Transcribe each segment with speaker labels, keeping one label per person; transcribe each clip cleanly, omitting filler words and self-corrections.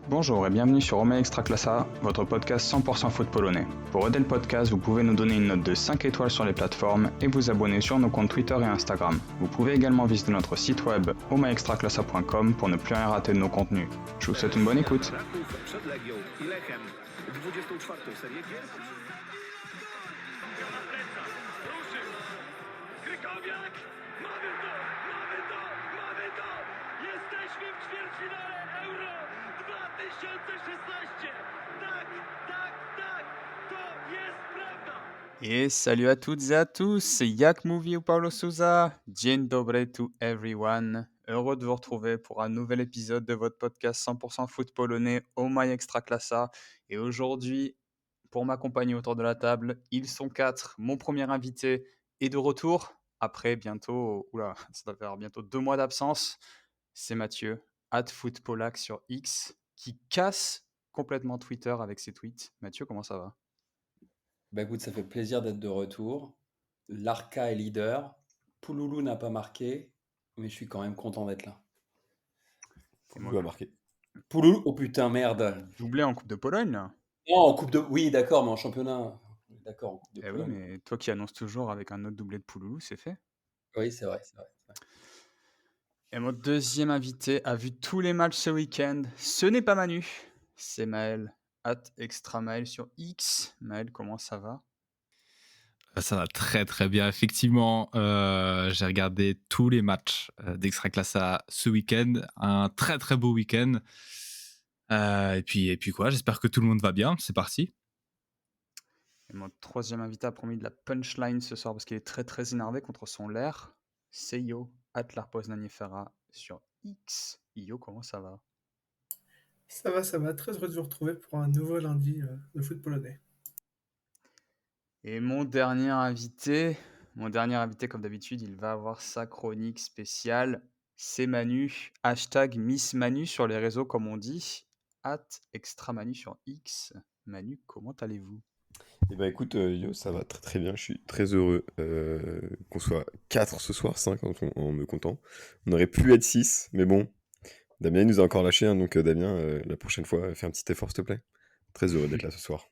Speaker 1: Bonjour et bienvenue sur Roma Extraclassa, votre podcast 100% foot polonais. Pour aider le podcast, vous pouvez nous donner une note de 5 étoiles sur les plateformes et vous abonner sur nos comptes Twitter et Instagram. Vous pouvez également visiter notre site web romaextraclassa.com pour ne plus rien rater de nos contenus. Je vous souhaite une bonne écoute. Et salut à toutes et à tous, jak mówił Paulo Souza, dzień dobry to everyone. Heureux de vous retrouver pour un nouvel épisode de votre podcast 100% foot polonais, Oh My Extraclassa. Et aujourd'hui, pour m'accompagner autour de la table, ils sont 4. Mon premier invité est de retour après ça va faire bientôt 2 mois d'absence. C'est Mathieu, @footpolac sur X, qui casse complètement Twitter avec ses tweets. Mathieu, comment ça va?
Speaker 2: Bah écoute, ça fait plaisir d'être de retour. L'Arca est leader. Pouloulou n'a pas marqué, mais je suis quand même content d'être là.
Speaker 1: Et moi,
Speaker 3: Pouloulou a marqué.
Speaker 2: Pouloulou, oh putain, merde.
Speaker 1: doublé en Coupe de Pologne, là.
Speaker 2: Non, en Coupe de... Oui, d'accord, mais en championnat. D'accord, en Coupe de
Speaker 1: Eh oui,
Speaker 2: Pologne.
Speaker 1: mais toi qui annonces toujours avec un autre doublé de Pouloulou, c'est fait.
Speaker 2: Oui, c'est vrai, c'est vrai.
Speaker 1: Et mon deuxième invité a vu tous les matchs ce week-end. Ce n'est pas Manu, c'est Maël, @extramaël sur X. Maël, comment ça va?
Speaker 3: Ça va très très bien. Effectivement, j'ai regardé tous les matchs d'Extraclassa ce week-end. Un très très beau week-end. Et puis quoi, j'espère que tout le monde va bien. C'est parti.
Speaker 1: Et mon troisième invité a promis de la punchline ce soir parce qu'il est très très énervé contre son lair. C'est Yo, @larpoznaniefera sur X. Yo, comment ça va?
Speaker 4: Ça va, très heureux de vous retrouver pour un nouveau lundi de foot polonais.
Speaker 1: Et mon dernier invité, comme d'habitude, il va avoir sa chronique spéciale. C'est Manu, #Miss Manu sur les réseaux comme on dit, @extramanu sur X. Manu, comment allez-vous?
Speaker 3: Eh ben écoute, yo, ça va très très bien. Je suis très heureux qu'on soit 4 ce soir, 5 en me comptant. On aurait pu être 6, mais bon, Damien il nous a encore lâché, hein, donc Damien, la prochaine fois, fais un petit effort s'il te plaît. Très heureux d'être là ce soir.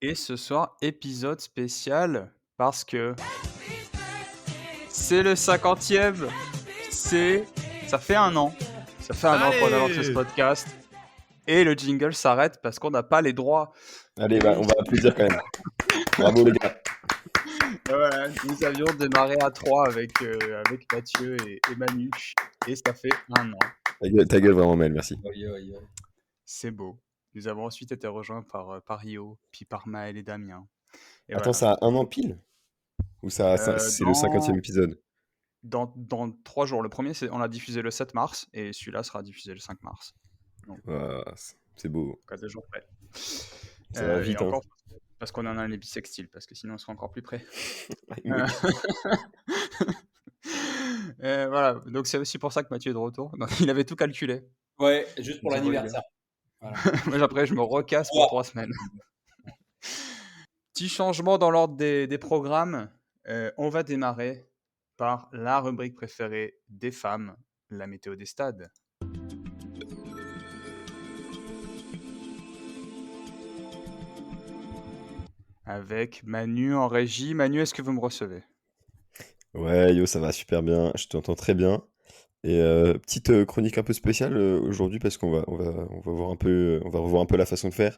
Speaker 1: Et ce soir, épisode spécial parce que c'est le 50e. Ça fait un an. Ça fait un an qu'on a lancé ce podcast. Et le jingle s'arrête parce qu'on n'a pas les droits.
Speaker 3: Allez, on va applaudir quand même. Bravo les gars.
Speaker 1: Voilà, nous avions démarré à 3 avec Mathieu et Manu. Et ça fait un an.
Speaker 3: Ta gueule vraiment, Mel, merci.
Speaker 1: C'est beau. Nous avons ensuite été rejoints par Rio, puis par Maël et Damien. Et
Speaker 3: Attends,
Speaker 1: voilà.
Speaker 3: ça a un an pile? Ou c'est le 50e épisode?
Speaker 1: Dans 3 jours. Le premier, on l'a diffusé le 7 mars et celui-là sera diffusé le 5 mars. Donc,
Speaker 3: c'est beau.
Speaker 1: 4 jours près.
Speaker 3: Ça va vite,
Speaker 1: et encore, parce qu'on en a un bisextile, parce que sinon on sera encore plus près. Voilà, donc c'est aussi pour ça que Mathieu est de retour. Donc, il avait tout calculé.
Speaker 2: Ouais, juste pour l'anniversaire.
Speaker 1: Voilà. Moi, après, je me recasse pour 3 semaines. Petit changement dans l'ordre des programmes. On va démarrer par la rubrique préférée des femmes, la météo des stades. Avec Manu en régie. Manu, est-ce que vous me recevez?
Speaker 3: Ouais, yo, ça va super bien. Je t'entends très bien. Et petite chronique un peu spéciale aujourd'hui parce qu'on va voir on va revoir un peu la façon de faire.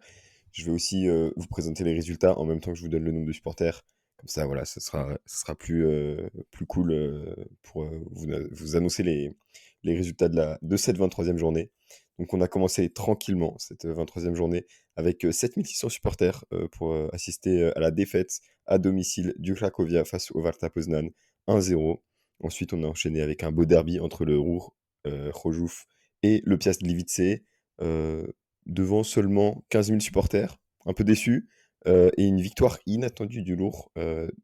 Speaker 3: Je vais aussi vous présenter les résultats en même temps que je vous donne le nombre de supporters. Comme ça, voilà, ça sera plus cool pour vous annoncer les résultats de cette 23e journée. Donc on a commencé tranquillement cette 23e journée avec 7600 supporters pour assister à la défaite à domicile du Cracovia face au Warta Poznań 1-0. Ensuite, on a enchaîné avec un beau derby entre le Ruch Chorzów et le Piast Gliwice, devant seulement 15 000 supporters, un peu déçus, et une victoire inattendue du Lourd,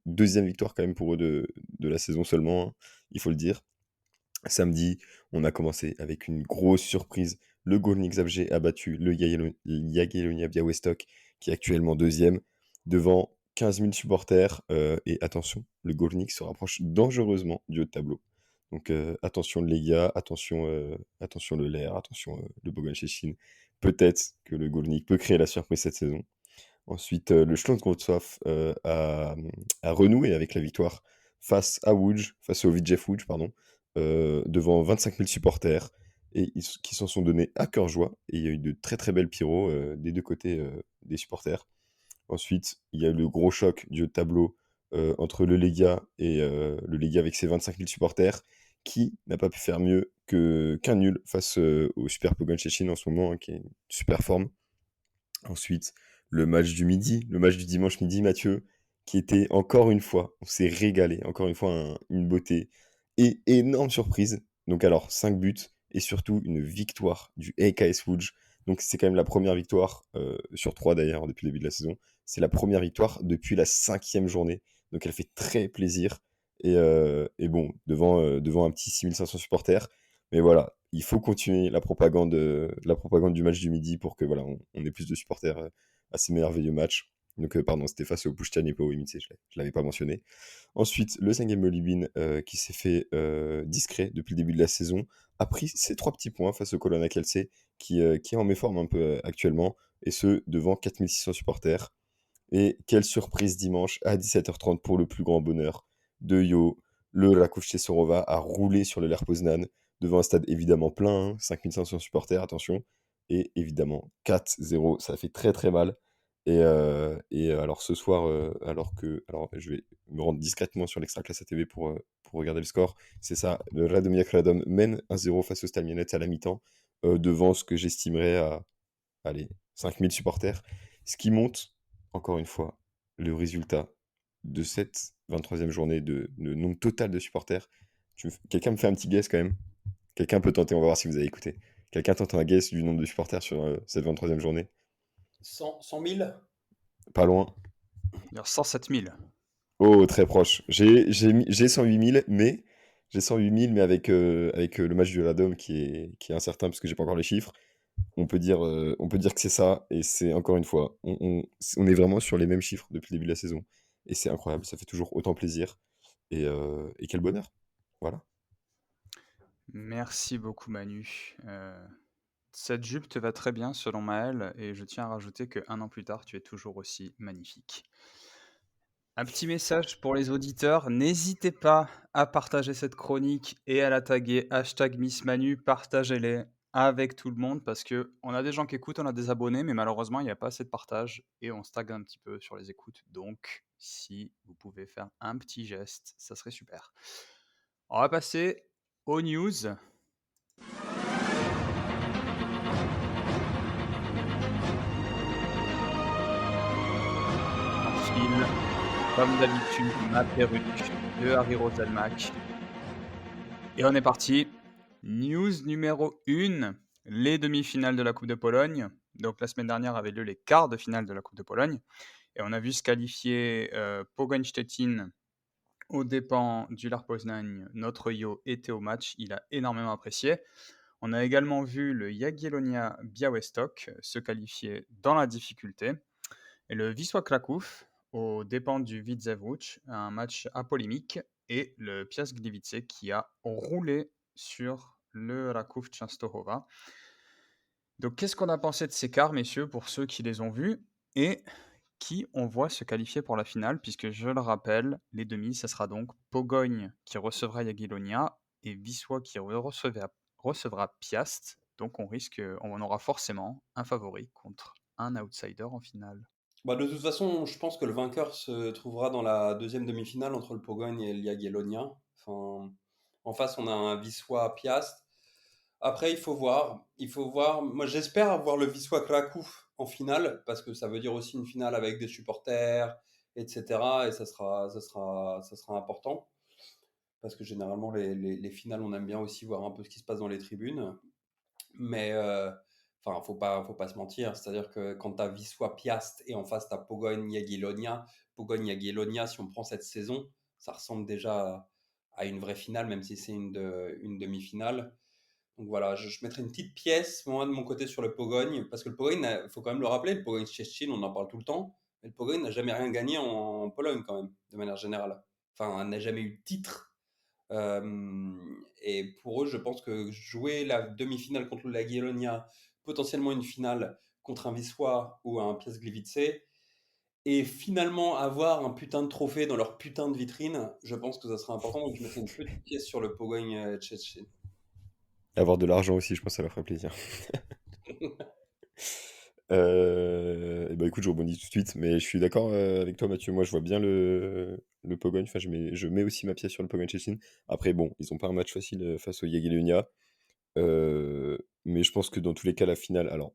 Speaker 3: deuxième victoire quand même pour eux de la saison seulement, hein, il faut le dire. Samedi, on a commencé avec une grosse surprise. Le Górnik Zabrze a battu le Jagiellonia Białystok, qui est actuellement deuxième, devant 15 000 supporters. Et attention, le Górnik se rapproche dangereusement du haut de tableau. Donc attention le Legia, attention le LER, attention le Bogon-Szczecin. Peut-être que le Górnik peut créer la surprise cette saison. Ensuite, le Śląsk Wrocław a renoué avec la victoire face au Widzew Łódź, pardon, devant 25 000 supporters et qui s'en sont donnés à cœur joie. Et il y a eu de très très belles pyros des deux côtés des supporters. Ensuite, il y a eu le gros choc du haut de tableau entre le Legia et le Legia avec ses 25 000 supporters, qui n'a pas pu faire mieux qu'un nul face au Super Pogoń Szczecin en ce moment, hein, qui est une super forme. Ensuite, le match du midi, le match du dimanche midi, Mathieu, qui était encore une fois, on s'est régalé, encore une fois une beauté et énorme surprise. Donc alors, 5 buts et surtout une victoire du AKS Łódź. Donc c'est quand même la première victoire, sur 3 d'ailleurs depuis le début de la saison. C'est la première victoire depuis la 5e journée. Donc elle fait très plaisir. Et bon, devant un petit 6500 supporters. Mais voilà, il faut continuer la propagande du match du midi pour que voilà, on ait plus de supporters à ces merveilleux matchs. Donc, pardon, c'était face au Puszczan et pas au Imice, je l'avais pas mentionné. Ensuite, le Zengem Molybine qui s'est fait discret depuis le début de la saison, a pris ses 3 petits points face au Colonna Kielce qui est en méforme un peu actuellement, et ce, devant 4600 supporters. Et quelle surprise dimanche à 17h30 pour le plus grand bonheur de Yo. Le Raków Sorova a roulé sur le Ler Poznan devant un stade évidemment plein, hein, 5500 supporters, attention. Et évidemment 4-0, ça fait très très mal. Alors ce soir, alors je vais me rendre discrètement sur l'Extra Classe TV pour regarder le score. C'est ça, le Radomir Radom mène 1-0 face au Stal Mielec à la mi-temps, devant ce que j'estimerais à, allez, 5000 supporters. Ce qui monte, encore une fois, le résultat de cette 23e journée, le nombre total de supporters. Quelqu'un me fait un petit guess quand même. Quelqu'un peut tenter, on va voir si vous avez écouté. Quelqu'un tente un guess du nombre de supporters sur cette 23e journée.
Speaker 2: 100 000.
Speaker 3: Pas loin.
Speaker 1: Il y a 107 000.
Speaker 3: Oh, très proche. J'ai 108 000, mais avec le match du Radom qui est incertain parce que j'ai pas encore les chiffres. On peut dire que c'est ça, et c'est encore une fois, on est vraiment sur les mêmes chiffres depuis le début de la saison. Et c'est incroyable, ça fait toujours autant plaisir. Et quel bonheur. Voilà.
Speaker 1: Merci beaucoup Manu. Cette jupe te va très bien selon Maël et je tiens à rajouter que 1 an plus tard, tu es toujours aussi magnifique. Un petit message pour les auditeurs, n'hésitez pas à partager cette chronique et à la taguer #MissManu, partagez-les avec tout le monde parce que on a des gens qui écoutent, on a des abonnés, mais malheureusement il n'y a pas assez de partage et on stagne un petit peu sur les écoutes. Donc si vous pouvez faire un petit geste, ça serait super. On va passer aux news. On file, comme d'habitude, ma perruque de Harry Roselmack. Et on est parti. News numéro 1, les demi-finales de la Coupe de Pologne. Donc la semaine dernière avaient lieu les quarts de finale de la Coupe de Pologne. Et on a vu se qualifier Pogoń Szczecin aux dépens du Lar Poznań. Notre Yo était au match, il a énormément apprécié. On a également vu le Jagiellonia Białystok se qualifier dans la difficulté. Et le Wisła Kraków aux dépens du Widzew Łódź, un match apolémique. Et le Piast Gliwice qui a roulé sur le Raków Częstochowa. Donc qu'est-ce qu'on a pensé de ces quarts, messieurs, pour ceux qui les ont vus et qui on voit se qualifier pour la finale, puisque je le rappelle, les demi, ça sera donc Pogoń qui recevra Jagiellonia et Wisła qui recevra Piast. Donc on aura forcément un favori contre un outsider en finale.
Speaker 2: Bah, de toute façon, je pense que le vainqueur se trouvera dans la deuxième demi-finale entre le Pogoń et le Jagiellonia. Enfin, en face, on a un Wisła Piast. Après, il faut voir. Il faut voir. Moi, j'espère avoir le Wisła Kraków en finale parce que ça veut dire aussi une finale avec des supporters, etc. Et ça sera important parce que généralement, les finales, on aime bien aussi voir un peu ce qui se passe dans les tribunes. Mais enfin, faut pas se mentir. C'est-à-dire que quand tu as Wisła Piast et en face tu as Pogoń Jagiellonia, si on prend cette saison, ça ressemble déjà à une vraie finale, même si c'est une demi-finale. Donc voilà, je mettrai une petite pièce, moi, de mon côté, sur le Pogoń, parce que le Pogoń, il faut quand même le rappeler, le Pogoń Szczecin, on en parle tout le temps, mais le Pogoń n'a jamais rien gagné en Pologne, quand même, de manière générale. Enfin, n'a jamais eu de titre Et pour eux, je pense que jouer la demi-finale contre la Guilonia, potentiellement une finale contre un Wisła ou un Piast Gliwice, et finalement avoir un putain de trophée dans leur putain de vitrine, je pense que ça sera important. Donc je mettrai une petite pièce sur le Pogoń Szczecin.
Speaker 3: Avoir de l'argent aussi, je pense que ça leur ferait plaisir. Et bah écoute, je rebondis tout de suite, mais je suis d'accord avec toi, Mathieu. Moi, je vois bien le Pogoń. Enfin, je mets aussi ma pièce sur le Pogoń Szczecin. Après, bon, ils ont pas un match facile face au Jagiellonia. Mais je pense que dans tous les cas, la finale. Alors,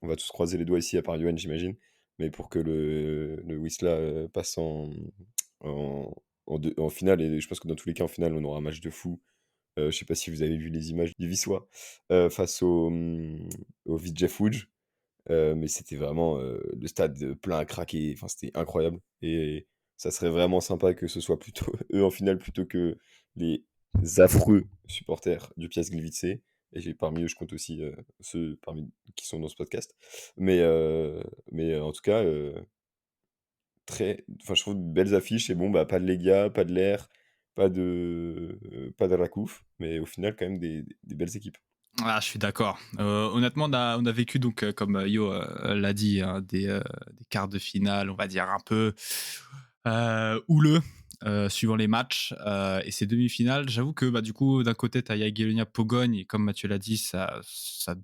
Speaker 3: on va tous croiser les doigts ici, à part Johan, j'imagine. Mais pour que le Wisla passe en finale, et je pense que dans tous les cas, en finale, on aura un match de fou. Je sais pas si vous avez vu les images du Wisła face au Widzew Łódź. Mais c'était vraiment le stade plein à craquer, enfin c'était incroyable. Et ça serait vraiment sympa que ce soit plutôt eux en finale plutôt que les affreux supporters du Piast Gliwice. Et parmi eux, je compte aussi ceux qui sont dans ce podcast. Mais en tout cas, je trouve de belles affiches. Et bon, bah, pas de Legia, pas de l'Air, pas de Rakuf, mais au final, quand même des belles équipes.
Speaker 5: Ah, je suis d'accord. Honnêtement, on a vécu, donc, comme Yo l'a dit, hein, des quarts de finale, on va dire, un peu houleux, suivant les matchs. Et ces demi-finales, j'avoue que du coup, d'un côté, tu as Jagiellonia Pogoń, et comme Mathieu l'a dit, ça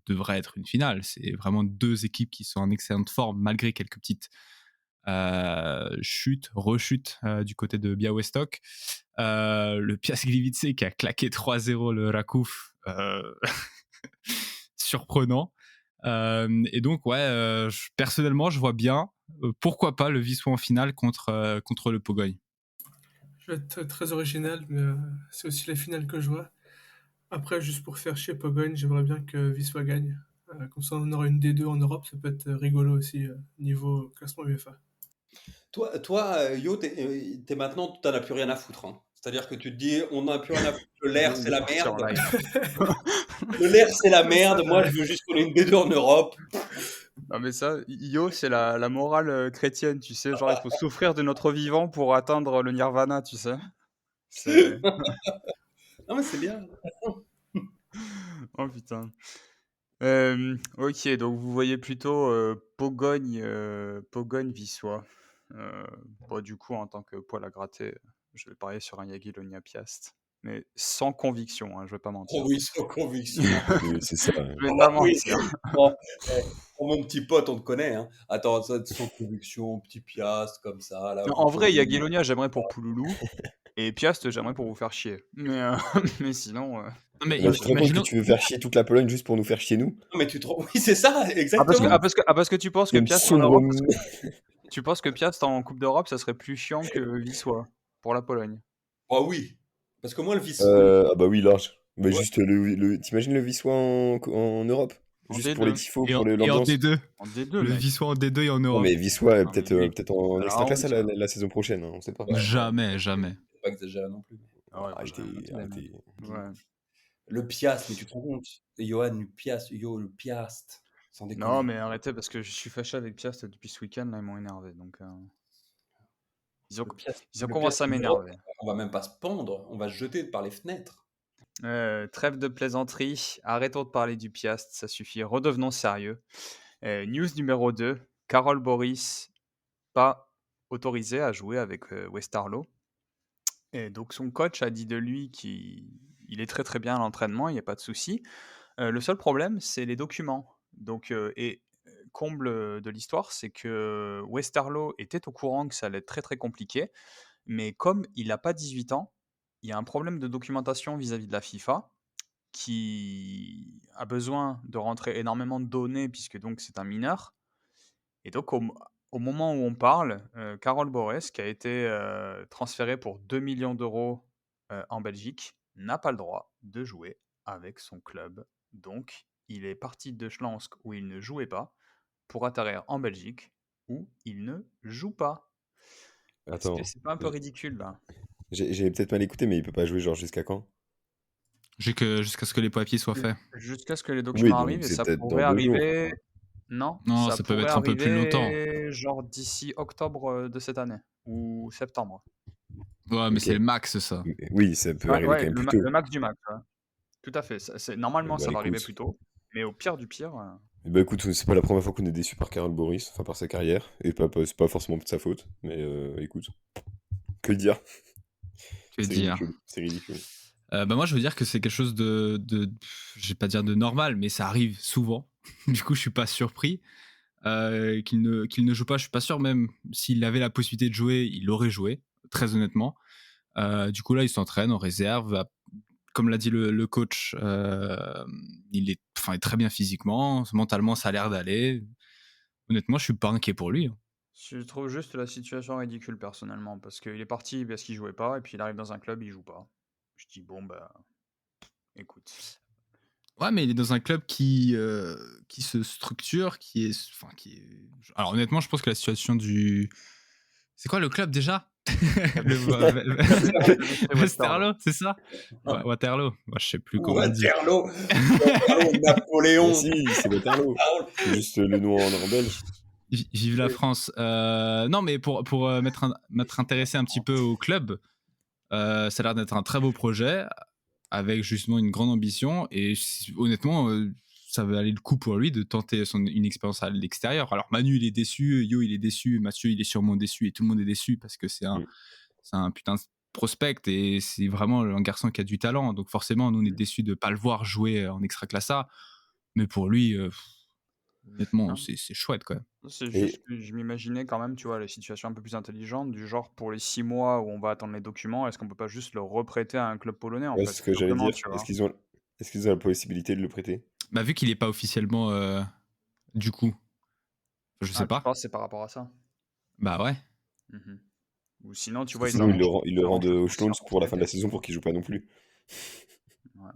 Speaker 5: devrait être une finale. C'est vraiment deux équipes qui sont en excellente forme, malgré quelques petites rechutes du côté de Białystok. Le Piast Gliwice qui a claqué 3-0 le Rakuf. Surprenant. Et donc, ouais, personnellement, je vois bien, pourquoi pas le Wisła en finale contre le Pogoń.
Speaker 4: Je vais être très original, mais c'est aussi la finale que je vois. Après, juste pour faire chier Pogoń, j'aimerais bien que Wisła gagne. Comme ça, on aura une D2 en Europe, ça peut être rigolo aussi, niveau classement UEFA.
Speaker 2: Toi, Yo, t'es maintenant, t'en as plus rien à foutre. Hein. C'est-à-dire que tu te dis, on n'a plus rien à foutre. L'air, c'est la merde. L'air, c'est la merde. Moi, je veux juste qu'on ait une D2 en Europe.
Speaker 1: Non mais ça, Yo, c'est la morale chrétienne, tu sais, genre il faut souffrir de notre vivant pour atteindre le nirvana, tu sais.
Speaker 2: Non mais c'est bien.
Speaker 1: Oh putain. Ok, donc vous voyez plutôt Pogoń Wisła. Bon, du coup, en tant que poil à gratter, je vais parier sur un Jagiellonia Piast. Mais sans conviction, hein, je vais pas mentir.
Speaker 2: Oh oui, sans conviction.
Speaker 3: Oui, c'est ça.
Speaker 1: Je vais pas mentir.
Speaker 2: Bon, pour mon petit pote, on te connaît. Hein. Attends, ça, sans conviction, petit Piast, comme ça. Là,
Speaker 1: Non, en vrai, Jagiellonia, j'aimerais pour Pouloulou. Et Piast, j'aimerais pour vous faire chier. Mais sinon...
Speaker 5: Mais
Speaker 3: tu te rends compte que tu veux faire chier toute la Pologne juste pour nous faire chier nous?
Speaker 2: Non, mais oui, c'est ça, exactement.
Speaker 1: Parce que tu penses que Piast en Europe, tu penses que Piast en Coupe d'Europe, ça serait plus chiant que Wisła pour la Pologne?
Speaker 2: Ah oui, parce que moi, le Wisła...
Speaker 3: ah bah oui, large. Mais ouais. Juste, t'imagines le Wisła en Europe? Juste
Speaker 1: D2.
Speaker 3: pour les tifos, pour
Speaker 5: Et
Speaker 3: l'ambiance.
Speaker 5: en D2.
Speaker 1: En D2,
Speaker 5: le Wisła en D2 et en Europe.
Speaker 3: Non, mais Wisła, peut-être en extra-classe
Speaker 1: oui,
Speaker 3: la saison prochaine, hein, on sait pas.
Speaker 5: Jamais.
Speaker 2: C'est pas exagéré non plus.
Speaker 3: Arrêtez.
Speaker 2: Ouais. Le Piast, mais tu te rends compte, Johan, le Piast, sans déconner.
Speaker 1: Non, mais arrêtez, parce que je suis fâché avec Piast depuis ce week-end, là, ils m'ont énervé, donc... Ils ont commencé à m'énerver.
Speaker 2: On va même pas se pendre, on va se jeter par les fenêtres.
Speaker 1: Trêve de plaisanterie, arrêtons de parler du Piast, ça suffit, redevenons sérieux. News numéro 2, Karol Boris, pas autorisé à jouer avec Westerlo. Et donc son coach a dit de lui qu'il est très très bien à l'entraînement, il n'y a pas de souci. Le seul problème, c'est les documents. Donc, comble de l'histoire, c'est que Westerlo était au courant que ça allait être très très compliqué, mais comme il n'a pas 18 ans, il y a un problème de documentation vis-à-vis de la FIFA qui a besoin de rentrer énormément de données puisque donc c'est un mineur. Et donc au moment où on parle, Karol Boris, qui a été transféré pour 2 millions d'euros en Belgique, n'a pas le droit de jouer avec son club. Donc il est parti de Schlansk où il ne jouait pas pour atterrir en Belgique où il ne joue pas.
Speaker 3: Attends.
Speaker 1: Est-ce que c'est pas un peu ridicule là?
Speaker 3: J'ai peut-être mal écouté, mais il peut pas jouer genre jusqu'à quand?
Speaker 5: Jusqu'à ce que les papiers soient faits.
Speaker 1: Jusqu'à ce que les documents arrivent, et ça pourrait arriver...
Speaker 3: jours.
Speaker 1: Non,
Speaker 5: ça peut être un peu plus longtemps.
Speaker 1: Genre d'ici octobre de cette année, ou septembre.
Speaker 5: Ouais, mais
Speaker 3: Ok.
Speaker 5: c'est le max, ça.
Speaker 3: Oui, ça peut arriver quand même plus tôt.
Speaker 1: le max du max. Ouais. Tout à fait. Normalement,
Speaker 3: Bah
Speaker 1: ça va arriver
Speaker 3: écoute.
Speaker 1: plus tôt. Mais au pire du pire.
Speaker 3: Bah écoute, c'est pas la première fois qu'on est déçu par Carol Boris, enfin par sa carrière, et c'est pas forcément de sa faute, mais écoute, que dire?
Speaker 5: Que
Speaker 3: C'est
Speaker 5: dire.
Speaker 3: ridicule, c'est ridicule.
Speaker 5: Bah moi, je veux dire que c'est quelque chose je vais pas dire de normal, mais ça arrive souvent. Du coup, je suis pas surpris qu'il ne joue pas. Je suis pas sûr même s'il avait la possibilité de jouer, il aurait joué, très honnêtement. Du coup, là, il s'entraîne en réserve. Comme l'a dit le coach, il est très bien physiquement, mentalement, ça a l'air d'aller. Honnêtement, je suis pas inquiet pour lui, hein.
Speaker 1: Je trouve juste la situation ridicule personnellement. Parce qu'il est parti parce qu'il jouait pas. Et puis il arrive dans un club, il joue pas. Je dis, bon, bah, écoute.
Speaker 5: Ouais, mais il est dans un club qui se structure, Alors honnêtement, je pense que la situation du... C'est quoi le club déjà? Westerlo, c'est ça? Waterloo. Moi, je sais plus comment on dit.
Speaker 2: Waterloo, Waterloo,
Speaker 3: Mais
Speaker 2: Napoléon.
Speaker 3: si, c'est Waterloo. C'est juste le nom en belge.
Speaker 5: Vive la France. Non, mais pour m'être intéressé un petit peu au club, ça a l'air d'être un très beau projet avec justement une grande ambition et honnêtement, ça va aller le coup pour lui de tenter une expérience à l'extérieur. Alors Manu il est déçu, Yo il est déçu, Mathieu il est sûrement déçu et tout le monde est déçu parce que c'est un putain de prospect et c'est vraiment un garçon qui a du talent. Donc forcément, nous on est déçus de ne pas le voir jouer en Extraclassa, mais pour lui, honnêtement,
Speaker 1: Non.
Speaker 5: c'est chouette quand même.
Speaker 1: C'est
Speaker 3: Et-
Speaker 1: juste que je m'imaginais quand même, tu vois, les situations un peu plus intelligentes, du genre pour les 6 mois où on va attendre les documents, est-ce qu'on peut pas juste le reprêter à un club polonais en
Speaker 3: Ouais,
Speaker 1: fait,
Speaker 3: c'est ce
Speaker 1: tout
Speaker 3: que j'allais
Speaker 1: simplement,
Speaker 3: dire.
Speaker 1: tu vois.
Speaker 3: Est-ce qu'ils ont la possibilité de le prêter?
Speaker 5: Bah, vu qu'il n'est pas officiellement, du coup, je sais
Speaker 1: Ah, tu
Speaker 5: pas.
Speaker 1: penses que c'est par rapport à ça?
Speaker 5: Bah ouais.
Speaker 1: Mhm. Ou sinon, tu
Speaker 3: Parce que
Speaker 1: vois,
Speaker 3: sinon, ils le rendent
Speaker 1: arrangent le
Speaker 3: au
Speaker 1: dossier en
Speaker 3: Schlons pour la fin de la
Speaker 1: conformité.
Speaker 3: saison pour qu'il joue pas non plus.
Speaker 1: Ouais.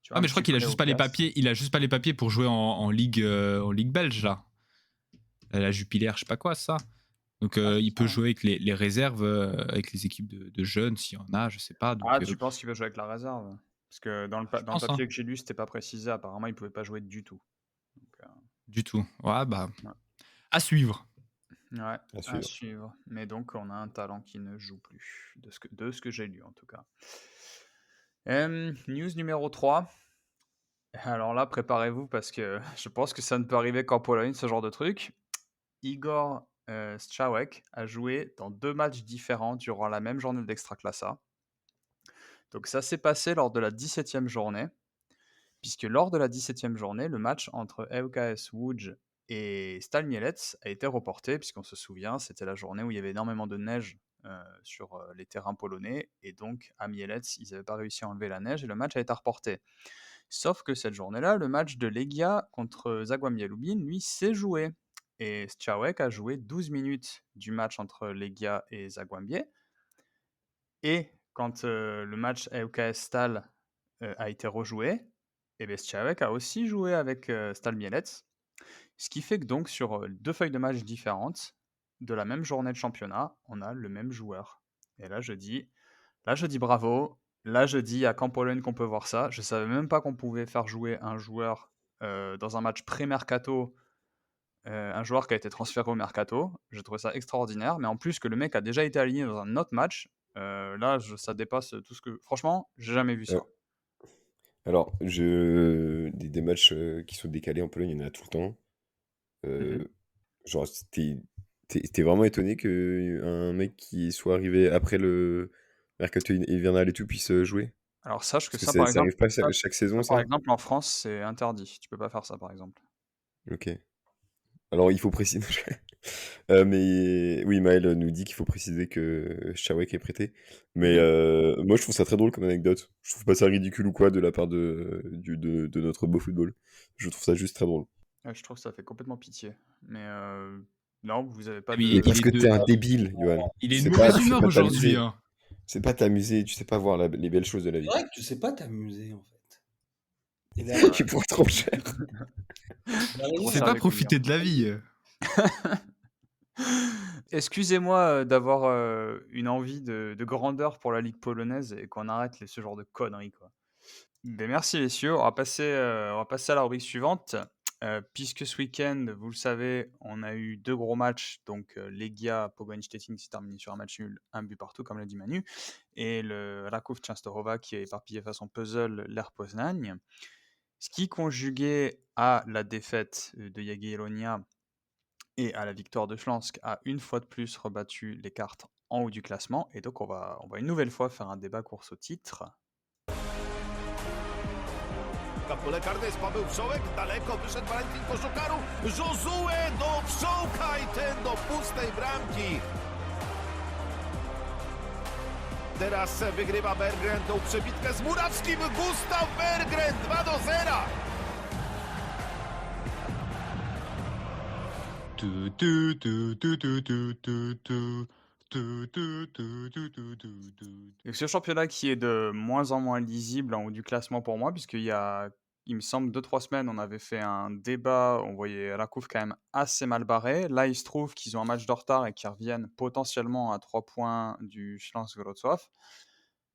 Speaker 1: Tu vois,
Speaker 5: Ah,
Speaker 1: un
Speaker 5: mais je crois
Speaker 1: petit
Speaker 5: qu'il a
Speaker 1: prêt
Speaker 5: juste
Speaker 1: au
Speaker 5: pas les
Speaker 1: CAS.
Speaker 5: papiers. Il a juste pas les papiers pour jouer en ligue belge là. La Jupiler, je sais pas quoi ça. Donc
Speaker 1: Ah, c'est
Speaker 5: il
Speaker 1: ça,
Speaker 5: peut
Speaker 1: hein.
Speaker 5: jouer avec les réserves, avec les équipes de jeunes s'il y en a, je sais pas. Donc
Speaker 1: Ah, tu penses qu'il va jouer avec la réserve? Parce que dans
Speaker 5: je
Speaker 1: dans le
Speaker 5: pense, hein.
Speaker 1: papier que j'ai lu, c'était pas précisé. Apparemment, il pouvait pas jouer du tout. Donc,
Speaker 5: Du tout. Ouais, bah
Speaker 1: ouais.
Speaker 5: à suivre.
Speaker 1: Ouais,
Speaker 3: À
Speaker 1: à
Speaker 3: suivre.
Speaker 1: suivre. Mais donc, on a un talent qui ne joue plus, de ce que j'ai lu en tout cas. News numéro 3. Alors là, préparez-vous parce que je pense que ça ne peut arriver qu'en Pologne, ce genre de truc. Igor Strzałek a joué dans 2 matchs différents durant la même journée d'Extraclassa. Donc ça s'est passé lors de la 17e journée, puisque lors de la 17e journée, le match entre ŁKS Łódź et Stal Mielec a été reporté, puisqu'on se souvient, c'était la journée où il y avait énormément de neige sur les terrains polonais, et donc à Mielec, ils n'avaient pas réussi à enlever la neige, et le match a été reporté. Sauf que cette journée-là, le match de Legia contre Zagłębie Lubin, lui, s'est joué. Et Strzałek a joué 12 minutes du match entre Legia et Zagłębie. Et quand le match ŁKS Stal a été rejoué, Strzałek a aussi joué avec Stal Mielec. Ce qui fait que donc sur 2 feuilles de match différentes, de la même journée de championnat, on a le même joueur. Et là je dis bravo. Là je dis à qu'en Pologne qu'on peut voir ça. Je savais même pas qu'on pouvait faire jouer un joueur dans un match pré-mercato, un joueur qui a été transféré au mercato. Je trouve ça extraordinaire. Mais en plus que le mec a déjà été aligné dans un autre match, là ça dépasse tout ce que... Franchement, j'ai jamais vu ça.
Speaker 3: Alors, des matchs qui sont décalés en Pologne, il y en a tout le temps. Genre, t'es vraiment étonné qu'un mec qui soit arrivé après le mercato hivernal et tout puisse jouer?
Speaker 1: Alors sache que
Speaker 3: Parce que
Speaker 1: ça par
Speaker 3: ça
Speaker 1: exemple,
Speaker 3: arrive pas chaque saison,
Speaker 1: par
Speaker 3: ça?
Speaker 1: exemple en France c'est interdit. Tu peux pas faire ça par exemple.
Speaker 3: Ok. Alors, il faut préciser. Mais oui, Maël nous dit qu'il faut préciser que Shawek est prêté. Mais moi, je trouve ça très drôle comme anecdote. Je trouve pas ça ridicule ou quoi de la part de notre beau football. Je trouve ça juste très drôle.
Speaker 1: Je trouve que ça fait complètement pitié. Mais non, vous avez pas
Speaker 5: Ah, mais
Speaker 1: de...
Speaker 3: Mais
Speaker 5: il
Speaker 3: parce
Speaker 5: est
Speaker 3: que
Speaker 5: de-
Speaker 3: t'es un débile, Johan.
Speaker 5: Il est
Speaker 3: C'est
Speaker 5: de
Speaker 3: pas,
Speaker 5: mauvaise
Speaker 3: c'est
Speaker 5: humeur
Speaker 3: pas
Speaker 5: aujourd'hui,
Speaker 3: t'amuser.
Speaker 5: hein.
Speaker 3: C'est pas t'amuser, tu sais pas voir les belles choses de la vie.
Speaker 2: C'est vrai que tu sais pas t'amuser en fait. Et là,
Speaker 3: Il pourrait trop cher.
Speaker 1: Trop
Speaker 5: C'est
Speaker 1: cher
Speaker 5: pas
Speaker 1: les
Speaker 5: profiter de la vie.
Speaker 1: Excusez-moi d'avoir une envie de grandeur pour la Ligue polonaise et qu'on arrête ce genre de conneries, quoi. Ben, merci, messieurs. On va passer à la rubrique suivante. puisque ce week-end, vous le savez, on a eu 2 gros matchs, donc Legia Pogoń-Szczecin qui s'est terminé sur un match nul, 1 but partout, comme l'a dit Manu, et le Raków Częstochowa qui a éparpillé façon puzzle l'Air Poznań. Ce qui, conjugué à la défaite de Jagiellonia et à la victoire de Śląsk, a une fois de plus rebattu les cartes en haut du classement. Et donc, on va une nouvelle fois faire un débat course au titre.
Speaker 6: Pole karne jest Paweł Wszołek, daleko wyszedł Valentin Koszukaru, Josue do Wszołka i ten do pustej bramki. Teraz wygrywa Berggren tą przebitkę z Murawskim, Gustav Berggren 2-0.
Speaker 1: Et ce championnat qui est de moins en moins lisible en haut du classement pour moi, il me semble, 2-3 semaines, on avait fait un débat, on voyait Rakov quand même assez mal barré. Là, il se trouve qu'ils ont un match de retard et qu'ils reviennent potentiellement à 3 points du Śląsk Wrocław.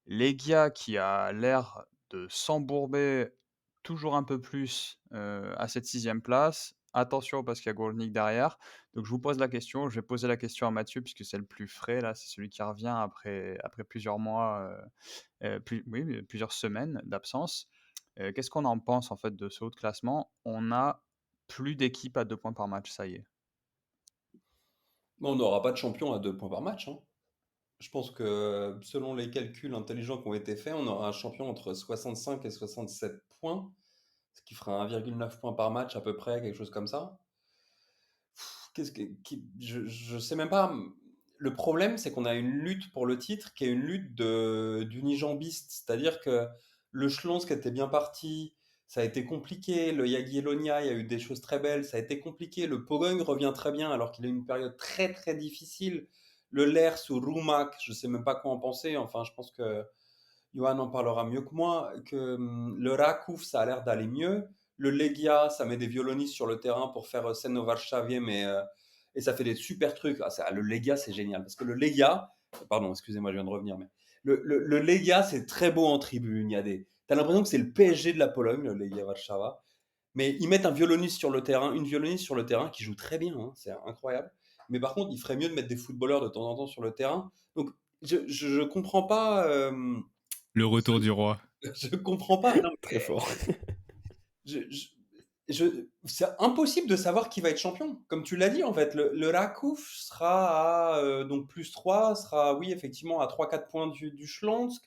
Speaker 1: Legia qui a l'air de s'embourber toujours un peu plus à cette 6e place. Attention parce qu'il y a Górnik derrière. Donc je vous pose la question, je vais poser la question à Mathieu puisque c'est le plus frais là, c'est celui qui revient après plusieurs mois, plusieurs semaines d'absence. Qu'est-ce qu'on en pense en fait de ce haut de classement? On a plus d'équipes à 2 points par match, ça y est.
Speaker 2: On n'aura pas de champion à 2 points par match, hein. Je pense que selon les calculs intelligents qui ont été faits, on aura un champion entre 65 et 67 points, ce qui fera 1,9 points par match à peu près, quelque chose comme ça. Je sais même pas. Le problème, c'est qu'on a une lutte pour le titre qui est une lutte d'unijambistes. C'est-à-dire que le Śląsk était bien parti, ça a été compliqué. Le Jagiellonia, il y a eu des choses très belles, ça a été compliqué. Le Pogoń revient très bien alors qu'il a eu une période très très difficile. Le Lers ou Rumak, je sais même pas quoi en penser. Enfin, je pense que Johan en parlera mieux que moi, que le Raków, ça a l'air d'aller mieux. Le Legia, ça met des violonistes sur le terrain pour faire scène au Varsovie, et ça fait des super trucs. Le Legia, c'est génial. Parce que le Legia, pardon, excusez-moi, je viens de revenir, mais le Legia, c'est très beau en tribune. T'as l'impression que c'est le PSG de la Pologne, le Legia Warszawa. Mais ils mettent un violoniste sur le terrain, une violoniste sur le terrain qui joue très bien, hein, c'est incroyable. Mais par contre, il ferait mieux de mettre des footballeurs de temps en temps sur le terrain. Donc, je comprends pas.
Speaker 5: Le retour du roi.
Speaker 2: Je comprends pas. Non,
Speaker 3: Très fort.
Speaker 2: c'est impossible de savoir qui va être champion. Comme tu l'as dit, en fait, le Raków sera à donc plus 3, sera, oui, effectivement, à 3-4 points du Śląsk.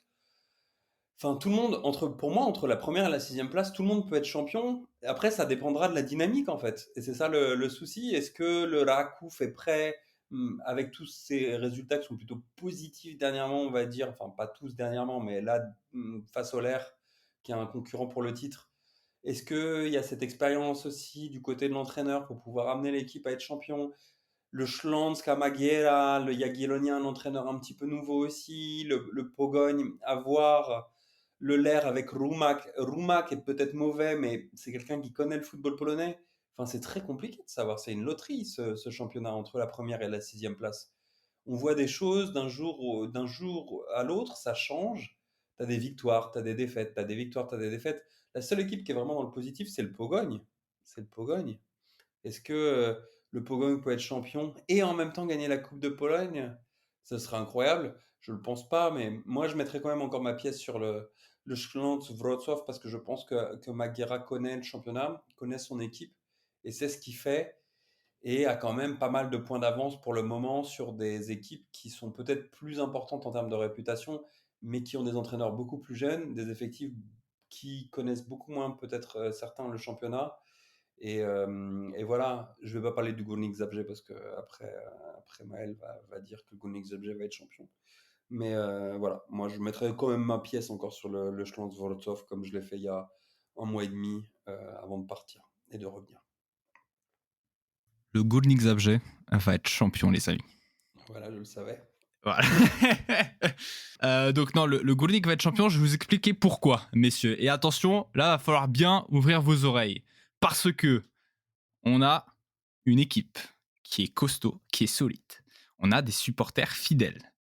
Speaker 2: Enfin, tout le monde, pour moi, entre la première et la 6e place, tout le monde peut être champion. Après, ça dépendra de la dynamique, en fait. Et c'est ça le souci. Est-ce que le Raków est prêt, avec tous ces résultats qui sont plutôt positifs dernièrement, on va dire, enfin, pas tous dernièrement, mais là, face au LER, qui est un concurrent pour le titre, est-ce qu'il y a cette expérience aussi du côté de l'entraîneur pour pouvoir amener l'équipe à être champion? Le Śląsk à Magiera, le Jagiellonia, un entraîneur un petit peu nouveau aussi, le Pogoń à voir, le Lech avec Rumak. Rumak est peut-être mauvais, mais c'est quelqu'un qui connaît le football polonais. Enfin, c'est très compliqué de savoir. C'est une loterie, ce championnat, entre la première et la 6e place. On voit des choses d'un jour à l'autre, ça change. Tu as des victoires, tu as des défaites, tu as des victoires, tu as des défaites. La seule équipe qui est vraiment dans le positif, c'est le Pogoń. C'est le Pogoń. Est-ce que le Pogoń peut être champion et en même temps gagner la Coupe de Pologne? Ce serait incroyable. Je ne le pense pas, mais moi, je mettrais quand même encore ma pièce sur le Śląsk Wrocław parce que je pense que Magiera connaît le championnat, connaît son équipe et c'est ce qu'il fait et a quand même pas mal de points d'avance pour le moment sur des équipes qui sont peut-être plus importantes en termes de réputation, mais qui ont des entraîneurs beaucoup plus jeunes, des effectifs qui connaissent beaucoup moins peut-être certains le championnat. Et voilà, je ne vais pas parler du Górnik Zabrze parce que après Maël va dire que le Górnik Zabrze va être champion. Mais voilà, moi je mettrais quand même ma pièce encore sur le Śląsk Wrocław comme je l'ai fait il y a 1 mois et demi avant de partir et de revenir.
Speaker 5: Le Górnik Zabrze va être champion, les amis.
Speaker 2: Voilà, je le savais.
Speaker 5: Voilà. Donc non, le Górnik va être champion, je vais vous expliquer pourquoi, messieurs. Et attention, là, il va falloir bien ouvrir vos oreilles. Parce que on a une équipe qui est costaud, qui est solide. On a des supporters fidèles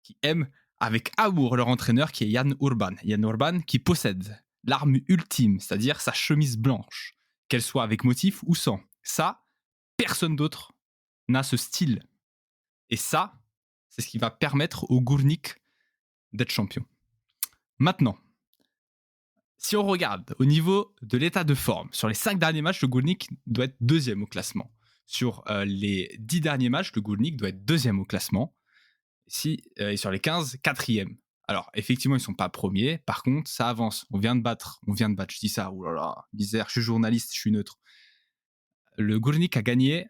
Speaker 5: qui aiment avec amour leur entraîneur qui est Jan Urban. Jan Urban qui possède l'arme ultime, c'est-à-dire sa chemise blanche, qu'elle soit avec motif ou sans. Ça, personne d'autre n'a ce style. Et ça, c'est ce qui va permettre au Gournik d'être champion. Maintenant, si on regarde au niveau de l'état de forme, sur les 5 derniers matchs, le Gournik doit être deuxième au classement. Sur les 10 derniers matchs, le Gournik doit être deuxième au classement. Et sur les 15, quatrième. Alors, effectivement, ils ne sont pas premiers. Par contre, ça avance. On vient de battre. Je dis ça. Oulala, misère. Je suis journaliste, je suis neutre. Le Gournik a gagné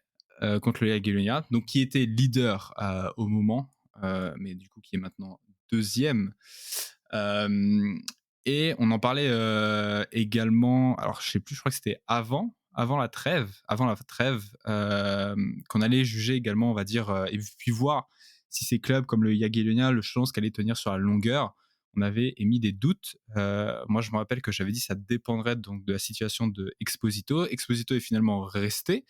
Speaker 5: contre le Jagiellonia, donc qui était leader au moment, mais du coup qui est maintenant deuxième. Et on en parlait également. Alors, je sais plus. Je crois que c'était avant la trêve, qu'on allait juger également, on va dire, et puis voir si ces clubs comme le Jagiellonia, le Schalke, allaient tenir sur la longueur. On avait émis des doutes. Moi, je me rappelle que j'avais dit que ça dépendrait donc de la situation de Exposito. Exposito est finalement resté,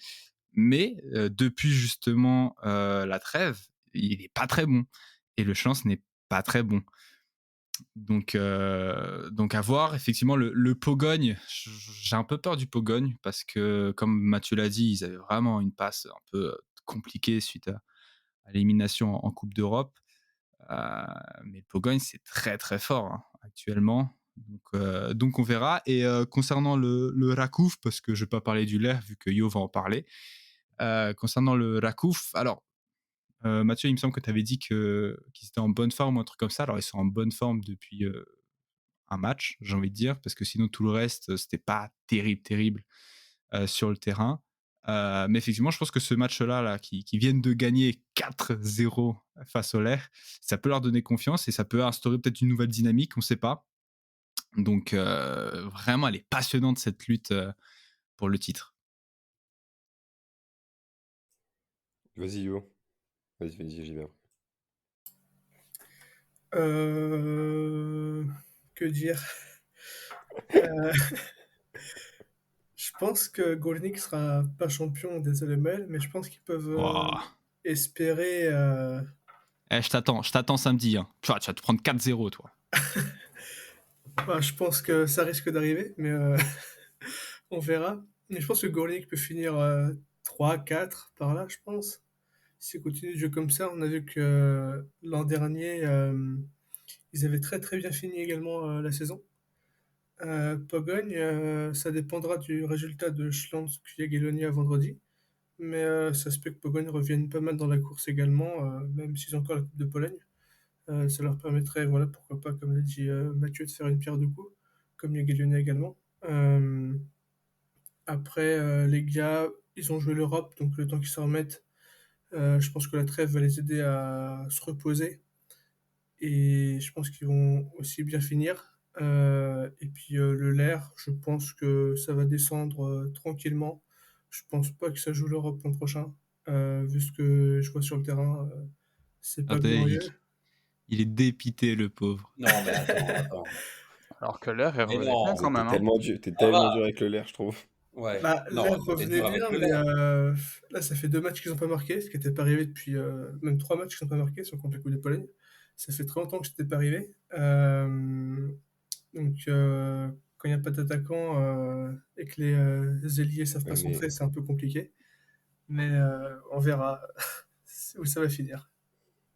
Speaker 5: mais depuis justement la trêve, il n'est pas très bon. Et le Schalke n'est pas très bon. Donc à voir. Effectivement, le Pogogne, j'ai un peu peur du Pogogne parce que, comme Mathieu l'a dit, ils avaient vraiment une passe un peu compliquée suite à l'élimination en Coupe d'Europe. Mais le Pogogne, c'est très très fort hein, actuellement. Donc on verra. Et concernant le Rakouf, parce que je ne vais pas parler du LER vu que Yo va en parler. Concernant le Rakouf, alors Mathieu, il me semble que tu avais dit qu'ils étaient en bonne forme ou un truc comme ça. Alors ils sont en bonne forme depuis un match, j'ai envie de dire, parce que sinon tout le reste, c'était pas terrible sur le terrain. Mais effectivement, je pense que ce match-là, qui viennent de gagner 4-0 face au LER, ça peut leur donner confiance et ça peut instaurer peut-être une nouvelle dynamique, on ne sait pas. Donc vraiment, elle est passionnante cette lutte pour le titre.
Speaker 3: Vas-y, Yo. Vas-y, j'y vais.
Speaker 4: Que dire? Euh, Je pense que Gournik sera pas champion des LML, mais je pense qu'ils peuvent
Speaker 5: Wow.
Speaker 4: espérer.
Speaker 5: Je t'attends samedi. Hein. Tu vas te prendre 4-0, toi.
Speaker 4: Je pense que ça risque d'arriver, mais on verra. Mais je pense que Gournik peut finir 3-4 par là, je pense. S'il continue de jouer comme ça, on a vu que l'an dernier, ils avaient très très bien fini également la saison. Pogogne, ça dépendra du résultat de Schlansk Jagiellonia vendredi. Mais ça se peut que Pogogne revienne pas mal dans la course également, même s'ils ont encore la Coupe de Pologne. Ça leur permettrait, voilà, pourquoi pas, comme l'a dit Mathieu, de faire une pierre deux coups, comme Jagiellonia également. Après, les gars, ils ont joué l'Europe, donc le temps qu'ils s'en remettent, je pense que la trêve va les aider à se reposer. Et je pense qu'ils vont aussi bien finir. Et puis le LER, je pense que ça va descendre tranquillement. Je pense pas que ça joue l'Europe l'an prochain. Vu ce que je vois sur le terrain, c'est pas glorieux.
Speaker 5: Il est dépité, le pauvre.
Speaker 2: Non, mais attends.
Speaker 1: Alors que l'heure, elle
Speaker 2: Mais
Speaker 1: revenait
Speaker 2: non,
Speaker 1: bien quand
Speaker 3: T'es
Speaker 1: même. Hein.
Speaker 3: tellement dur,
Speaker 2: Ça va.
Speaker 3: avec le LER, je trouve.
Speaker 2: Ouais.
Speaker 4: Bah,
Speaker 2: Non,
Speaker 4: là,
Speaker 2: elle était
Speaker 4: revenez
Speaker 2: dure avec
Speaker 4: bien,
Speaker 2: le
Speaker 4: mais
Speaker 2: LER.
Speaker 4: là, ça fait 2 matchs qu'ils n'ont pas marqué, ce qui n'était pas arrivé depuis même 3 matchs qu'ils n'ont pas marqué, si on compte la Coupe de Pologne. Ça fait très longtemps que c'était pas arrivé. Donc, quand il n'y a pas d'attaquant et que les ailiers savent pas
Speaker 3: Ouais, mais
Speaker 4: centrer, c'est un peu compliqué. Mais on verra où ça va finir.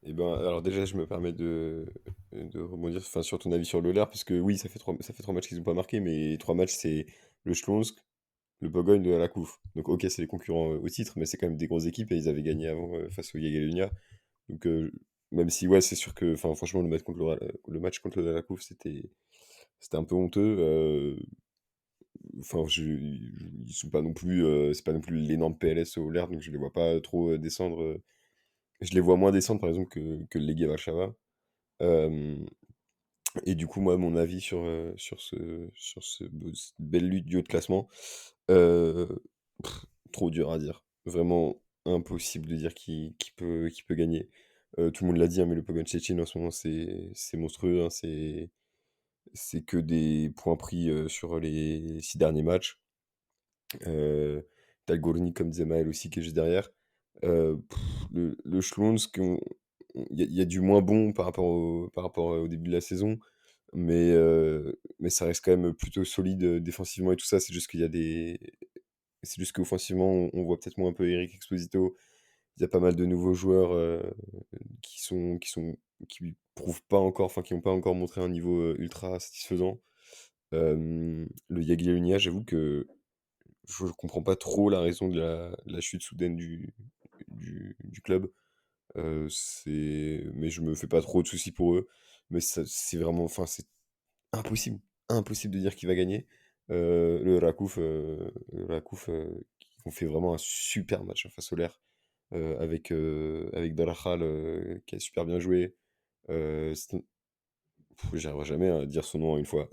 Speaker 3: eh ben, alors déjà, je me permets de rebondir enfin, sur ton avis sur le LER, parce que oui, ça fait 3 matchs qu'ils n'ont pas marqué, mais 3 matchs, c'est le Schlonsk, le Bogogne, le Alakouf. Donc ok, c'est les concurrents au titre, mais c'est quand même des grosses équipes et ils avaient gagné avant face au Jagiellonia. Donc même si, ouais, c'est sûr que, enfin, franchement, le match contre le Alakouf, c'était un peu honteux. Enfin, ils sont pas non plus, c'est pas non plus l'énorme PLS au LER, donc je les vois pas trop descendre. Je les vois moins descendre, par exemple, que le Legia Warszawa. Euh, et du coup, moi, mon avis cette belle lutte du haut de classement, euh, trop dur à dire. Vraiment impossible de dire qui peut gagner. Tout le monde l'a dit, hein, mais le Pogoń Szczecin en ce moment, c'est monstrueux. Hein, c'est que des points pris sur les 6 derniers matchs. T'as le Górnik, comme disait Maël aussi, qui est juste derrière. Le Śląsk, il y a du moins bon par rapport au début de la saison, mais ça reste quand même plutôt solide défensivement et tout ça. C'est juste qu'il y a C'est juste qu'offensivement, on voit peut-être moins un peu Eric Exposito. Il y a pas mal de nouveaux joueurs qui prouvent pas encore, enfin qui n'ont pas encore montré un niveau ultra satisfaisant. Le Yagiellonia, j'avoue que je comprends pas trop la raison de la chute soudaine du club. Mais je me fais pas trop de soucis pour eux. Mais c'est vraiment, enfin, c'est impossible, impossible de dire qui va gagner. Le Rakouf qui ont fait vraiment un super match face au Ler avec Darajal qui a super bien joué. J'arriverai jamais à dire son nom une fois.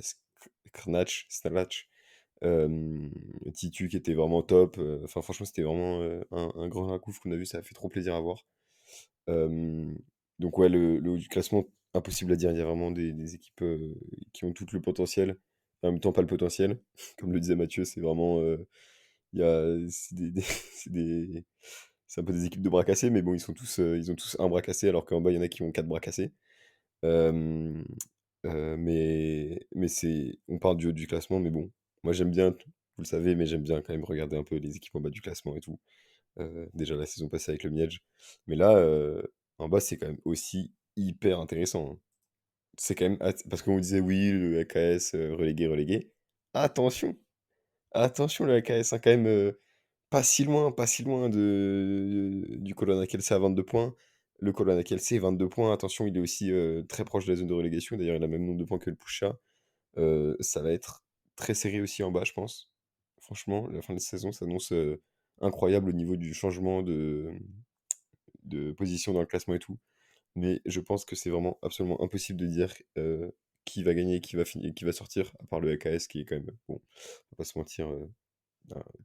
Speaker 3: Snalach. Titu qui était vraiment top. Enfin, franchement, c'était vraiment un grand Rakouf qu'on a vu. Ça a fait trop plaisir à voir. Euh, donc, ouais, le haut du classement, impossible à dire. Il y a vraiment des équipes qui ont tout le potentiel. Et en même temps, pas le potentiel. Comme le disait Mathieu, c'est vraiment. C'est un peu des équipes de bras cassés, mais bon, ils ont tous un bras cassé, alors qu'en bas, il y en a qui ont 4 bras cassés. Euh, on parle du haut du classement, mais bon, moi j'aime bien, vous le savez, mais j'aime bien quand même regarder un peu les équipes en bas du classement et tout. Déjà la saison passée avec le Miedj. Mais là, en bas, c'est quand même aussi hyper intéressant, hein. C'est quand même. Parce qu'on disait oui, le AKS relégué. Attention! Attention, le AKS, hein, quand même, pas si loin du Colonna Kielce à 22 points. Le Colonna Kielce, 22 points. Attention, il est aussi très proche de la zone de relégation. D'ailleurs, il a le même nombre de points que le Pusha. Ça va être très serré aussi en bas, je pense. Franchement, la fin de saison s'annonce incroyable au niveau du changement de position dans le classement et tout. Mais je pense que c'est vraiment absolument impossible de dire qui va gagner, qui va sortir, à part le AKS qui est quand même, bon, on va pas se mentir, un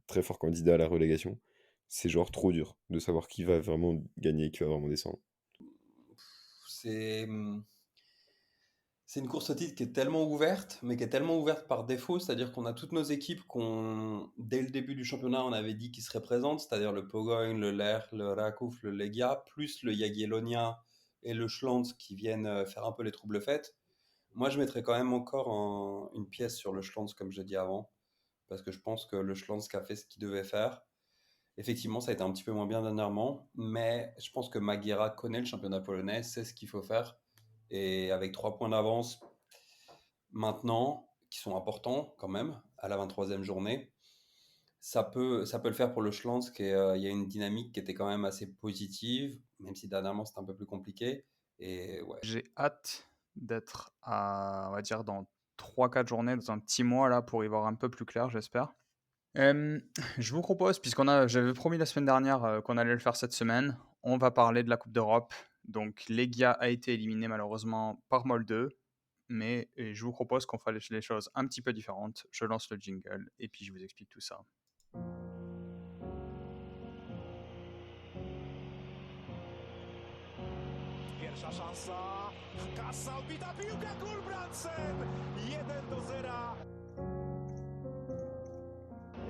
Speaker 3: très fort candidat à la relégation. C'est genre trop dur de savoir qui va vraiment gagner, qui va vraiment descendre.
Speaker 2: C'est c'est une course au titre qui est tellement ouverte, mais qui est tellement ouverte par défaut, c'est-à-dire qu'on a toutes nos équipes qu'on, dès le début du championnat, on avait dit qu'ils seraient présentes, c'est-à-dire le Pogoń, le Ler, le Rakouf, le Legia, plus le Jagiellonia et le Schlanz qui viennent faire un peu les troubles fêtes. Moi, je mettrais quand même encore une pièce sur le Schlanz, comme je l'ai dit avant, parce que je pense que le Schlanz a fait ce qu'il devait faire. Effectivement, ça a été un petit peu moins bien dernièrement, mais je pense que Maguera connaît le championnat polonais, sait ce qu'il faut faire. Et avec 3 points d'avance maintenant, qui sont importants quand même, à la 23e journée, ça peut le faire pour le Schlanz, il y a une dynamique qui était quand même assez positive, même si dernièrement c'était un peu plus compliqué. Et ouais,
Speaker 1: J'ai hâte d'être à, on va dire, dans 3-4 journées, dans un petit mois, là, pour y voir un peu plus clair, j'espère. Euh, je vous propose, j'avais promis la semaine dernière qu'on allait le faire cette semaine, on va parler de la Coupe d'Europe. Donc, Legia a été éliminé malheureusement par Molde, mais je vous propose qu'on fasse les choses un petit peu différentes. Je lance le jingle et puis je vous explique tout ça.
Speaker 6: Pierwsza szansa. Kasa odbita piłka, Gulbrandsen! 1-0.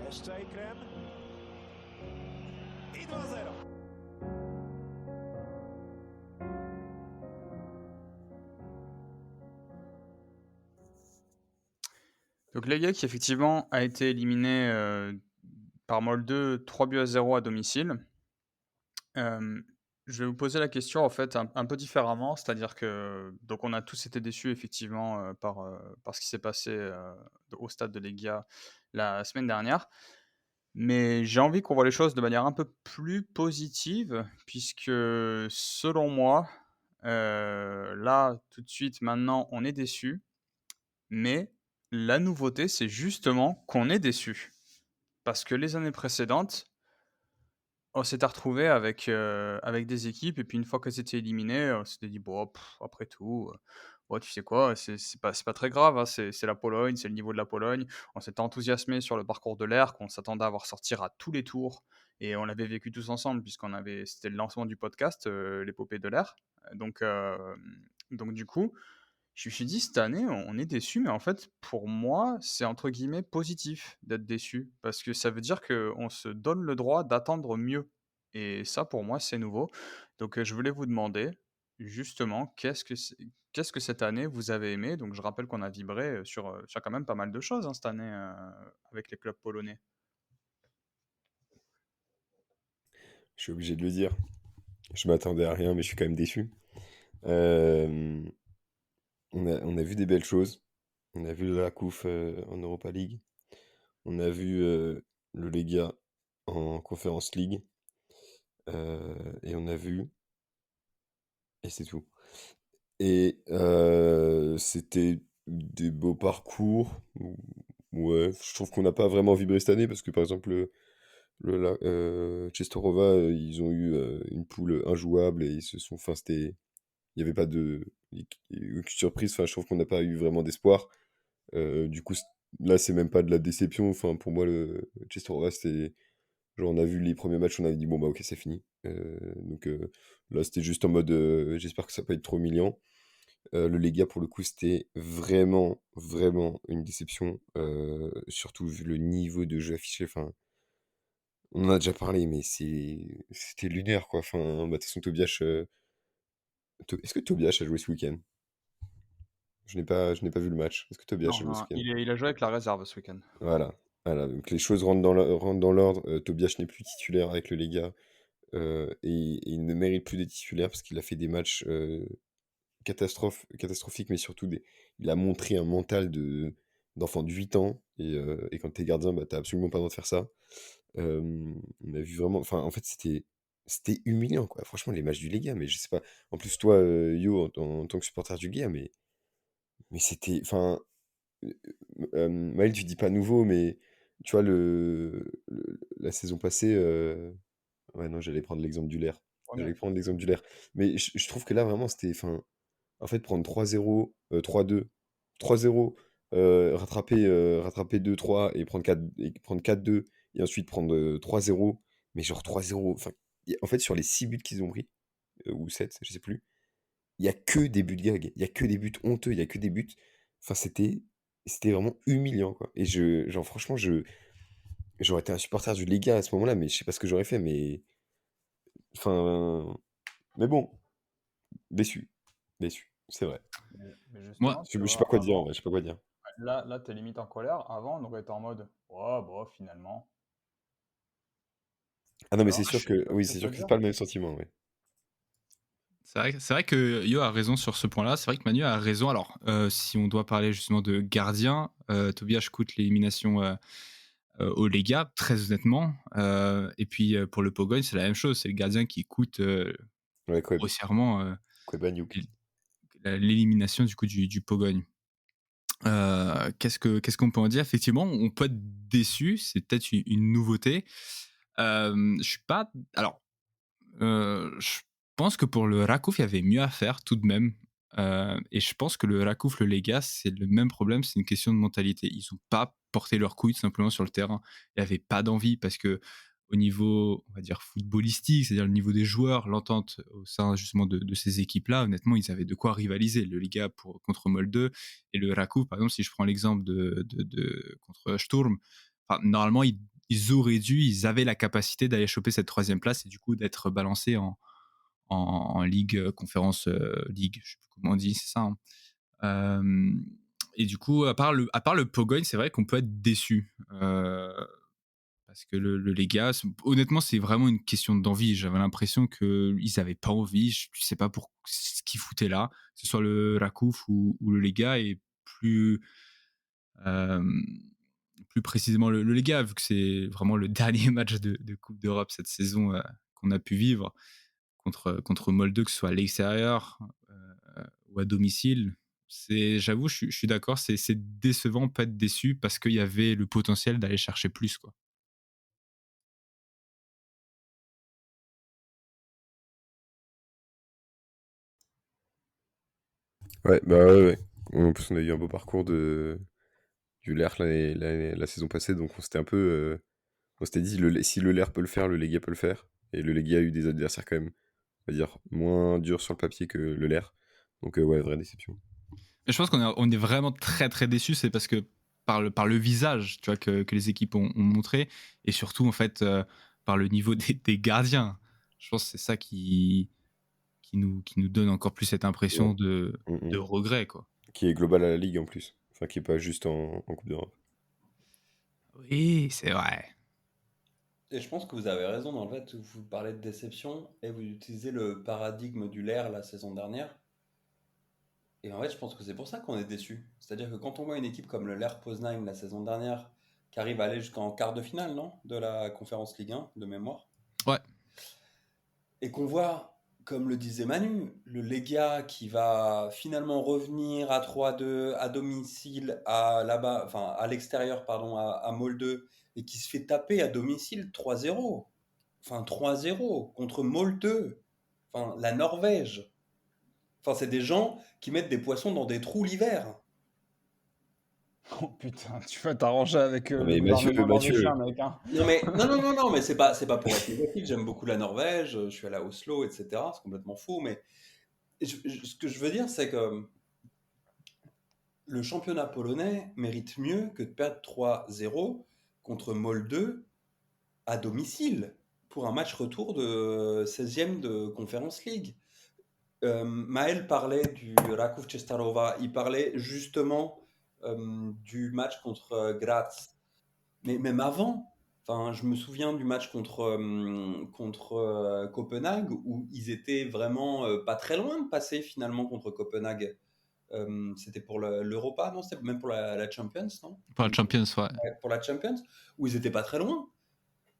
Speaker 6: Jeszcze Ekrem. I 2-0.
Speaker 1: Donc, Legia qui effectivement a été éliminé par Molde 3-0 à domicile. Je vais vous poser la question en fait un peu différemment, c'est-à-dire que donc on a tous été déçus effectivement par ce qui s'est passé au stade de Legia la semaine dernière, mais j'ai envie qu'on voit les choses de manière un peu plus positive, puisque selon moi, là tout de suite maintenant on est déçu, mais la nouveauté c'est justement qu'on est déçu, parce que les années précédentes on s'était retrouvé avec des équipes et puis une fois qu'elles étaient éliminées, on s'était dit: «Bon, après tout, ouais, tu sais quoi? C'est pas très grave, hein, c'est la Pologne, c'est le niveau de la Pologne». On s'était enthousiasmé sur le parcours de l'Air qu'on s'attendait à voir sortir à tous les tours et on l'avait vécu tous ensemble c'était le lancement du podcast, l'épopée de l'Air. Donc du coup, je me suis dit: «Cette année, on est déçu», mais en fait, pour moi, c'est entre guillemets «positif» d'être déçu parce que ça veut dire qu'on se donne le droit d'attendre mieux et ça, pour moi, c'est nouveau. Donc, je voulais vous demander, justement, qu'est-ce que cette année vous avez aimé? Donc je rappelle qu'on a vibré, sur quand même pas mal de choses, hein, cette année, avec les clubs polonais.
Speaker 3: suis obligé de le dire. Je m'attendais à rien, mais je suis quand même déçu. Euh, on a vu des belles choses. On a vu la COUF en Europa League. On a vu le Lega en Conference League. Et on a vu... Et c'est tout. Et c'était des beaux parcours. Ouais, je trouve qu'on n'a pas vraiment vibré cette année parce que par exemple, Czestochowa, ils ont eu une poule injouable et ils se sont. Enfin, c'était. Il n'y avait pas de. Aucune surprise. Enfin, je trouve qu'on n'a pas eu vraiment d'espoir. Du coup, là, c'est même pas de la déception. Enfin, pour moi, le Czestochowa, c'était. Genre, on a vu les premiers matchs, on avait dit bon, bah, ok, c'est fini. Donc là, c'était juste en mode j'espère que ça va pas être trop humiliant. Le Lega, pour le coup, c'était vraiment, vraiment une déception. Surtout vu le niveau de jeu affiché. Enfin, on en a déjà parlé, mais c'était lunaire, quoi. Enfin, bah, de toute façon, Tobias. Est-ce que Tobias a joué ce week-end? Je n'ai pas vu le match. Est-ce que Tobias a
Speaker 1: Non,
Speaker 3: joué ce
Speaker 1: non,
Speaker 3: week-end?
Speaker 1: il a joué avec la réserve ce week-end.
Speaker 3: Voilà. Voilà. Donc les choses rentrent dans l'ordre. Tobias n'est plus titulaire avec le Lega. Et il ne mérite plus d'être titulaire parce qu'il a fait des matchs catastrophiques, mais surtout il a montré un mental d'enfant de 8 ans. Et quand t'es gardien, bah, t'as absolument pas le droit de faire ça. On a vu vraiment. Enfin, en fait, c'était humiliant, quoi. Franchement, les matchs du Lega, mais je sais pas. En plus, toi, Yo, en tant que supporter du Lega, mais c'était. Enfin, Maël, tu dis pas nouveau, mais tu vois, la saison passée. Ouais, non, j'allais prendre l'exemple du Lair.
Speaker 1: Premier.
Speaker 3: J'allais prendre l'exemple du Lair. Mais je trouve que là, vraiment, c'était. Enfin, en fait, prendre 3-0, 3-2, 3-0, rattraper 2-3 et prendre 4-2, et ensuite prendre 3-0. Mais genre 3-0. Enfin, en fait, sur les 6 buts qu'ils ont pris, ou 7, je sais plus, il y a que des buts de gag. Il y a que des buts honteux. Il y a que des buts. Enfin, c'était vraiment humiliant, quoi. Et genre, franchement, j'aurais été un supporter du Lega à ce moment-là, mais je sais pas ce que j'aurais fait, mais. Enfin. Mais bon, déçu. Déçu, c'est vrai.
Speaker 1: Mais
Speaker 5: Moi,
Speaker 1: justement, tu
Speaker 3: Je sais pas
Speaker 1: vois,
Speaker 3: quoi dire, en
Speaker 1: avant,
Speaker 3: vrai, je sais pas quoi dire.
Speaker 1: là t'es limite en colère. Avant, on aurait été en mode, oh, bon, finalement.
Speaker 3: Ah non,
Speaker 1: Tu
Speaker 3: mais
Speaker 1: vois,
Speaker 3: c'est
Speaker 5: moi,
Speaker 3: sûr que. Oui,
Speaker 1: ce que
Speaker 3: c'est
Speaker 1: je
Speaker 3: sûr
Speaker 1: veux
Speaker 3: que c'est
Speaker 1: dire?
Speaker 3: pas le même sentiment, ouais.
Speaker 5: c'est vrai que Yo a raison sur ce point-là. C'est vrai que Manu a raison. Alors, si on doit parler justement de gardien, Tobias coûte l'élimination au Lega, très honnêtement. Et puis pour le Pogogne, c'est la même chose. C'est le gardien qui coûte
Speaker 3: Ouais,
Speaker 5: grossièrement
Speaker 3: Kwebanyuk.
Speaker 5: l'élimination du coup du Pogogne. Qu'est-ce qu'on peut en dire? Effectivement, on peut être déçu. C'est peut-être une nouveauté. Je suis pas. Alors, je pense que pour le Rakouf, il y avait mieux à faire tout de même. Et je pense que le Rakouf, le Lega, c'est le même problème, c'est une question de mentalité. Ils n'ont pas porté leur couille tout simplement sur le terrain. Il n'y avait pas d'envie parce que au niveau, on va dire, footballistique, c'est-à-dire le niveau des joueurs, l'entente au sein justement de ces équipes-là, honnêtement, ils avaient de quoi rivaliser. Le Lega contre Molde et le Rakouf, par exemple, si je prends l'exemple contre Sturm, enfin, normalement, ils auraient dû, ils avaient la capacité d'aller choper cette troisième place et du coup d'être balancés en Ligue, Conférence Ligue, je sais plus comment on dit, c'est ça. Hein. Et du coup, à part le Pogogne, c'est vrai qu'on peut être déçu. Parce que le Lega, honnêtement, c'est vraiment une question d'envie. J'avais l'impression qu'ils n'avaient pas envie. Je ne sais pas pour ce qu'ils foutaient là, que ce soit le Rakouf ou le Lega, et plus, euh, plus précisément le Lega, vu que c'est vraiment le dernier match de Coupe d'Europe cette saison qu'on a pu vivre contre Molde, que ce soit à l'extérieur ou à domicile. J'avoue, je suis d'accord, c'est décevant, pas être déçu, parce qu'il y avait le potentiel d'aller chercher plus, quoi.
Speaker 3: Ouais, bah ouais. En plus, on a eu un beau parcours du Lerch la saison passée, donc on s'était un peu. On s'était dit, si le Lerch peut le faire, le Lega peut le faire. Et le Lega a eu des adversaires quand même, on va dire, moins durs sur le papier que le Lerch. Donc ouais, vraie déception.
Speaker 5: Et je pense qu'on est vraiment très très déçus, c'est parce que par le visage, tu vois, que les équipes ont montré, et surtout en fait par le niveau des gardiens. Je pense que c'est ça qui nous donne encore plus cette
Speaker 3: Ouais.
Speaker 5: impression de
Speaker 3: Mm, mm.
Speaker 5: regret, quoi.
Speaker 3: Qui est global à la Ligue en plus. Enfin, qui est pas juste en Coupe d'Europe.
Speaker 5: Oui, c'est vrai.
Speaker 2: Et je pense que vous avez raison dans le fait où vous parlez de déception et vous utilisez le paradigme du Leer la saison dernière. Et en fait, je pense que c'est pour ça qu'on est déçu. C'est-à-dire que quand on voit une équipe comme le Leer Poznań la saison dernière, qui arrive à aller jusqu'en quart de finale, non, de la Conférence Ligue 1, de mémoire,
Speaker 5: Ouais.
Speaker 2: et qu'on voit, comme le disait Manu, le Legia qui va finalement revenir à 3-2 à domicile, là-bas, enfin à l'extérieur, pardon, à Molde, et qui se fait taper à domicile 3-0. Enfin 3-0 contre Molde, enfin la Norvège. Enfin, c'est des gens qui mettent des poissons dans des trous l'hiver.
Speaker 1: Oh putain, tu vas t'arranger avec
Speaker 3: Non,
Speaker 1: le
Speaker 3: mais
Speaker 1: gouvernement
Speaker 3: Mathieu,
Speaker 1: norvégien, mec. Hein.
Speaker 2: Non, mais c'est pas pour être négatif. J'aime beaucoup la Norvège, je suis allé à Oslo, etc. C'est complètement faux, mais ce que je veux dire, c'est que le championnat polonais mérite mieux que de perdre 3-0 contre Molde à domicile pour un match retour de 16e de Conference League. Maël parlait du Raków Częstochowa, il parlait justement du match contre Graz. Mais même avant, enfin, je me souviens du match contre Copenhague où ils étaient vraiment pas très loin de passer finalement contre Copenhague. C'était pour l'Europa, non? C'était même pour la Champions, non?
Speaker 5: Pour la Champions, ouais.
Speaker 2: Ouais, pour la Champions, où ils étaient pas très loin.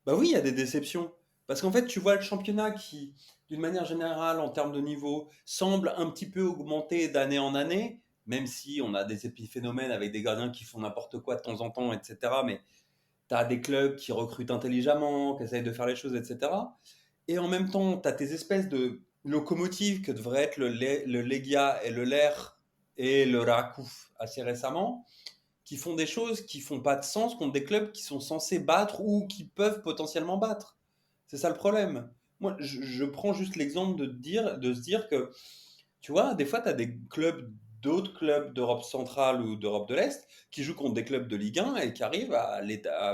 Speaker 2: Bah oui, il y a des déceptions. Parce qu'en fait, tu vois le championnat qui, d'une manière générale, en termes de niveau, semble un petit peu augmenter d'année en année, même si on a des épiphénomènes avec des gardiens qui font n'importe quoi de temps en temps, etc. Mais tu as des clubs qui recrutent intelligemment, qui essayent de faire les choses, etc. Et en même temps, tu as tes espèces de locomotives que devraient être le Legia et le Leer et le Rakov assez récemment, qui font des choses qui font pas de sens contre des clubs qui sont censés battre ou qui peuvent potentiellement battre. C'est ça le problème. Moi, je prends juste l'exemple de se dire que, tu vois, des fois, tu as des clubs, d'autres clubs d'Europe centrale ou d'Europe de l'Est qui jouent contre des clubs de Ligue 1 et qui arrivent à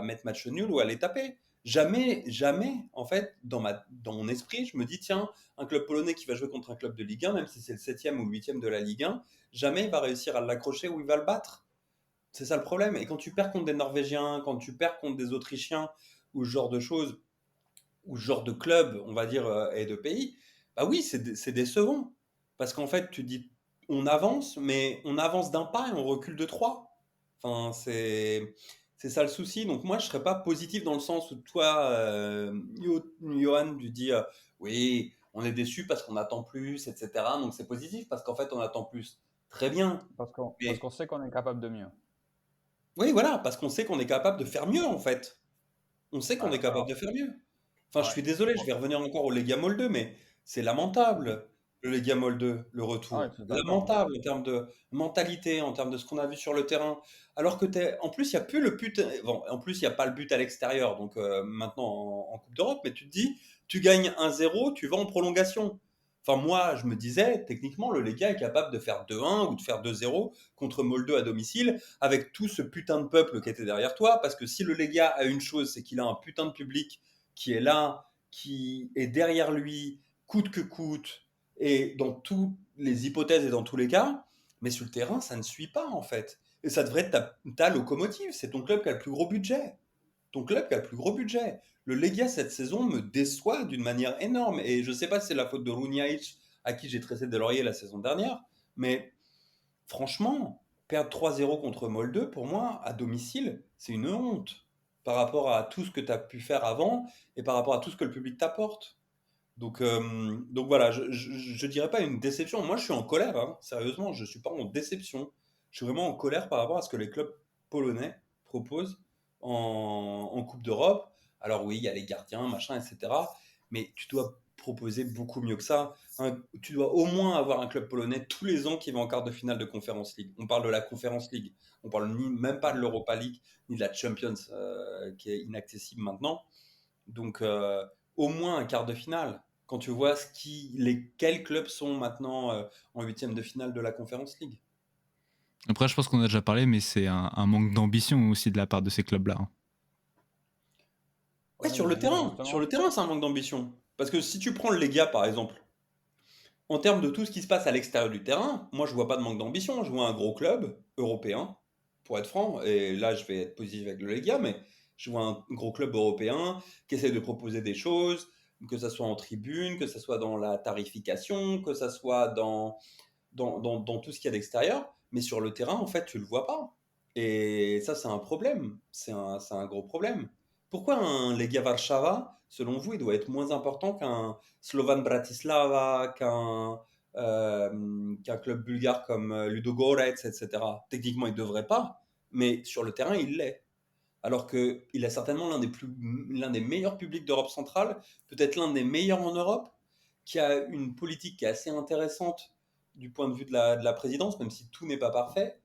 Speaker 2: mettre match nul ou à les taper. Jamais, jamais, en fait, dans mon esprit, je me dis, tiens, un club polonais qui va jouer contre un club de Ligue 1, même si c'est le 7e ou le 8e de la Ligue 1, jamais il va réussir à l'accrocher ou il va le battre. C'est ça le problème. Et quand tu perds contre des Norvégiens, quand tu perds contre des Autrichiens, ou ce genre de choses, ou ce genre de club, on va dire, et de pays, bah oui, c'est décevant. Parce qu'en fait, tu dis, on avance, mais on avance d'un pas et on recule de trois. Enfin, c'est ça le souci. Donc moi, je serais pas positif dans le sens où toi, Johan, tu dis, oui, on est déçu parce qu'on attend plus, etc. Donc c'est positif parce qu'en fait, on attend plus. Très bien.
Speaker 1: Parce
Speaker 2: Mais
Speaker 1: qu'on sait qu'on est capable de mieux.
Speaker 2: oui, voilà, parce qu'on sait qu'on est capable de faire mieux, en fait. On sait qu'on est capable
Speaker 1: Alors,
Speaker 2: de faire mieux. Enfin, je
Speaker 1: ouais.
Speaker 2: suis désolé, je vais revenir encore au Legia Molde, mais c'est lamentable, le Legia Molde, le
Speaker 1: Ah ouais,
Speaker 2: retour.
Speaker 1: tout d'accord. Hein.
Speaker 2: Lamentable en termes de mentalité, en termes de ce qu'on a vu sur le terrain. Alors que en plus, il n'y a plus le but. Bon, en plus, il n'y a pas le but à l'extérieur, donc maintenant en Coupe d'Europe, mais tu te dis, tu gagnes 1-0, tu vas en prolongation. Enfin, moi, je me disais, techniquement, le Legia est capable de faire 2-1 ou de faire 2-0 contre Molde à domicile, avec tout ce putain de peuple qui était derrière toi, parce que si le Legia a une chose, c'est qu'il a un putain de public qui est là, qui est derrière lui, coûte que coûte, et dans toutes les hypothèses et dans tous les cas, mais sur le terrain, ça ne suit pas en fait. Et ça devrait être ta locomotive, c'est ton club qui a le plus gros budget. Ton club qui a le plus gros budget. Le Legia cette saison me déçoit d'une manière énorme, et je ne sais pas si c'est la faute de Runjaic, à qui j'ai tressé des lauriers la saison dernière, mais franchement, perdre 3-0 contre Molde, pour moi, à domicile, c'est une honte par rapport à tout ce que tu as pu faire avant et par rapport à tout ce que le public t'apporte. Donc voilà, je dirais pas une déception. Moi, je suis en colère, hein. Sérieusement, je suis pas en déception. Je suis vraiment en colère par rapport à ce que les clubs polonais proposent en Coupe d'Europe. Alors oui, il y a les gardiens, machin, etc. Mais tu dois proposer beaucoup mieux que ça. Tu dois au moins avoir un club polonais tous les ans qui va en quart de finale de Conference League. On parle de la Conference League. On parle même pas de l'Europa League ni de la Champions qui est inaccessible maintenant. Donc au moins un quart de finale. Quand tu vois quels clubs sont maintenant en huitième de finale de la Conference League.
Speaker 5: Après, je pense qu'on a déjà parlé, mais c'est un manque d'ambition aussi de la part de ces clubs-là.
Speaker 2: Ouais,
Speaker 1: Ouais,
Speaker 2: sur
Speaker 1: mais
Speaker 2: le
Speaker 1: moi,
Speaker 2: terrain,
Speaker 1: justement,
Speaker 2: c'est un manque d'ambition. Parce que si tu prends le Legia, par exemple, en termes de tout ce qui se passe à l'extérieur du terrain, moi, je vois pas de manque d'ambition. Je vois un gros club européen, pour être franc, et là, je vais être positif avec le Legia, mais Je vois un gros club européen qui essaie de proposer des choses, que ça soit en tribune, que ça soit dans la tarification, que ça soit dans tout ce qu'il y a d'extérieur. Mais sur le terrain, en fait, tu le vois pas. Et ça, c'est un problème. C'est un gros problème. Pourquoi un Legia Warszawa, selon vous, il doit être moins important qu'un Slovan Bratislava, qu'un club bulgare comme Ludogorets, etc. Techniquement, il ne devrait pas, mais sur le terrain, il l'est. Alors qu'il a certainement l'un des meilleurs publics d'Europe centrale, peut-être l'un des meilleurs en Europe, qui a une politique qui est assez intéressante du point de vue de la présidence, même si tout n'est pas parfait.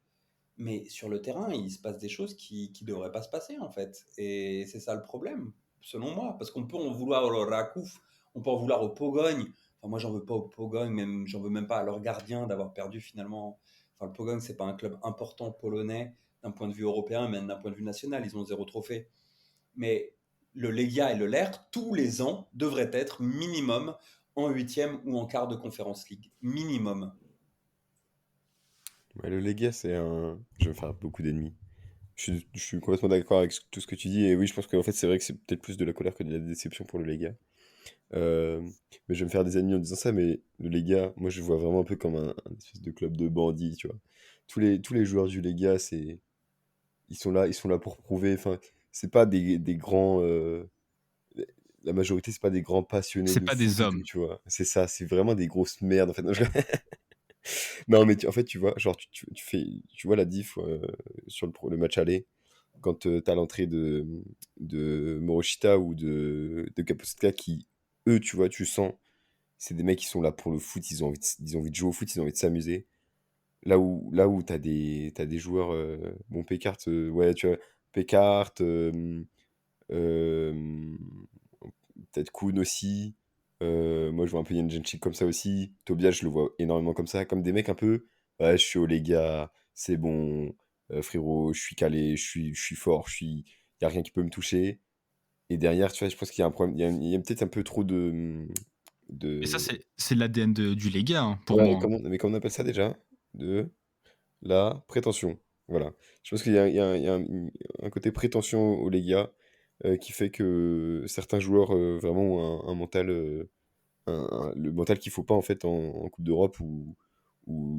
Speaker 2: Mais sur le terrain, il se passe des choses qui ne devraient pas se passer, en fait. Et c'est ça le problème, selon moi. Parce qu'on peut en vouloir au Rakouf, on peut en vouloir au Pogogne. Enfin, moi, j'en veux pas au Pogogne, même, j'en veux même pas à leur gardien d'avoir perdu finalement. Enfin, le Pogogne, c'est pas un club important polonais d'un point de vue européen, même d'un point de vue national. Ils ont 0 trophée. Mais le Legia et le LER, tous les ans, devraient être minimum en 8e ou en quart de Conference League. Minimum.
Speaker 3: Ouais, le Legia, je vais me faire beaucoup d'ennemis. Je suis complètement d'accord avec tout ce que tu dis. Et oui, je pense qu'en fait, c'est vrai que c'est peut-être plus de la colère que de la déception pour le Legia. Euh, mais je vais me faire des ennemis en disant ça. Mais le Legia, moi, je le vois vraiment un peu comme un espèce de club de bandits, tu vois. Tous les joueurs du Legia, ils sont là pour prouver. Enfin, c'est pas des grands. La majorité, c'est pas des grands passionnés
Speaker 5: C'est
Speaker 3: de
Speaker 5: pas des
Speaker 3: foot et tout,
Speaker 5: hommes.
Speaker 3: tu vois. C'est ça, c'est vraiment des grosses merdes, en fait. Non, non, mais en fait, tu vois, genre, tu vois la diff sur le match aller, quand t'as l'entrée de Moroshita ou de Kapustka qui, eux, tu vois, tu sens, c'est des mecs qui sont là pour le foot, ils ont envie de jouer au foot, ils ont envie de s'amuser. Là où t'as des joueurs, bon, Pécart, ouais, tu vois, Pécart, euh, peut-être Kuhn aussi. Moi, je vois un peu Yen Genchik comme ça aussi. Tobias, je le vois énormément comme ça. Comme des mecs un peu. Ouais, je suis au Lega, c'est bon. Frérot, je suis calé, je suis fort, il n'y a rien qui peut me toucher. Et derrière, tu vois, je pense qu'il y a un problème. Il y a peut-être un peu trop
Speaker 5: Et ça,
Speaker 3: de...
Speaker 5: c'est l'ADN du Lega, hein, pour
Speaker 3: Ouais,
Speaker 5: moi, hein.
Speaker 3: mais comment on appelle ça déjà? De la prétention. Voilà. Je pense qu'il y a, il y a un côté prétention au Lega qui fait que certains joueurs vraiment ont un mental. Le mental qu'il faut pas en fait en Coupe d'Europe où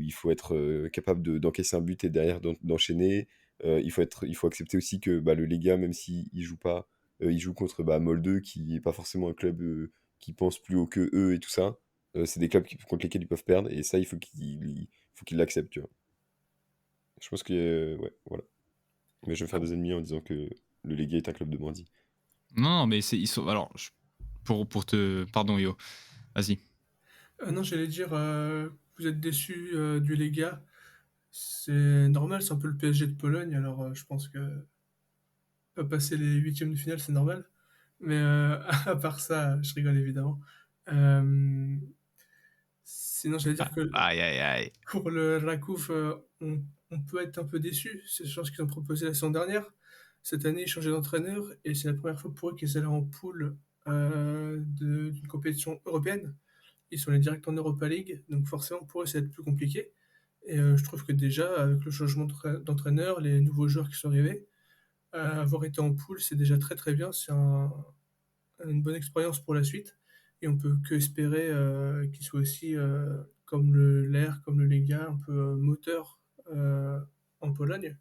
Speaker 3: il faut être capable d'encaisser un but et derrière d'enchaîner. Il faut accepter aussi que bah, le Lega, même s'il joue pas, il joue contre bah, Molde, qui est pas forcément un club qui pense plus haut que eux et tout ça. C'est des clubs contre lesquels ils peuvent perdre et ça, faut qu'ils l'acceptent, tu vois. Je pense que ouais, voilà. Mais je vais me faire des ennemis en disant que le Lega est un club de bandits.
Speaker 5: Non, mais ils sont. Alors, pour te. Pardon, Yo. Vas-y.
Speaker 4: Non, j'allais dire, vous êtes déçu du Lega. C'est normal, c'est un peu le PSG de Pologne, alors je pense que pas passer les huitièmes de finale, c'est normal. Mais à part ça, je rigole évidemment. Euh, Sinon, j'allais dire que
Speaker 5: Aïe, aïe, aïe.
Speaker 4: pour le Rakouf, on peut être un peu déçu. C'est la chose qu'ils ont proposé la saison dernière. Cette année, ils changeaient d'entraîneur et c'est la première fois pour eux qu'ils allaient en poule d'une compétition européenne. Ils sont les directs en Europa League, donc forcément pour eux, ça va être plus compliqué. Et je trouve que déjà, avec le changement d'entraîneur, les nouveaux joueurs qui sont arrivés, avoir été en poule, c'est déjà très très bien. C'est une bonne expérience pour la suite. Et on peut que espérer qu'ils soient aussi, comme l'Air, comme le Lega, un peu moteur en Pologne.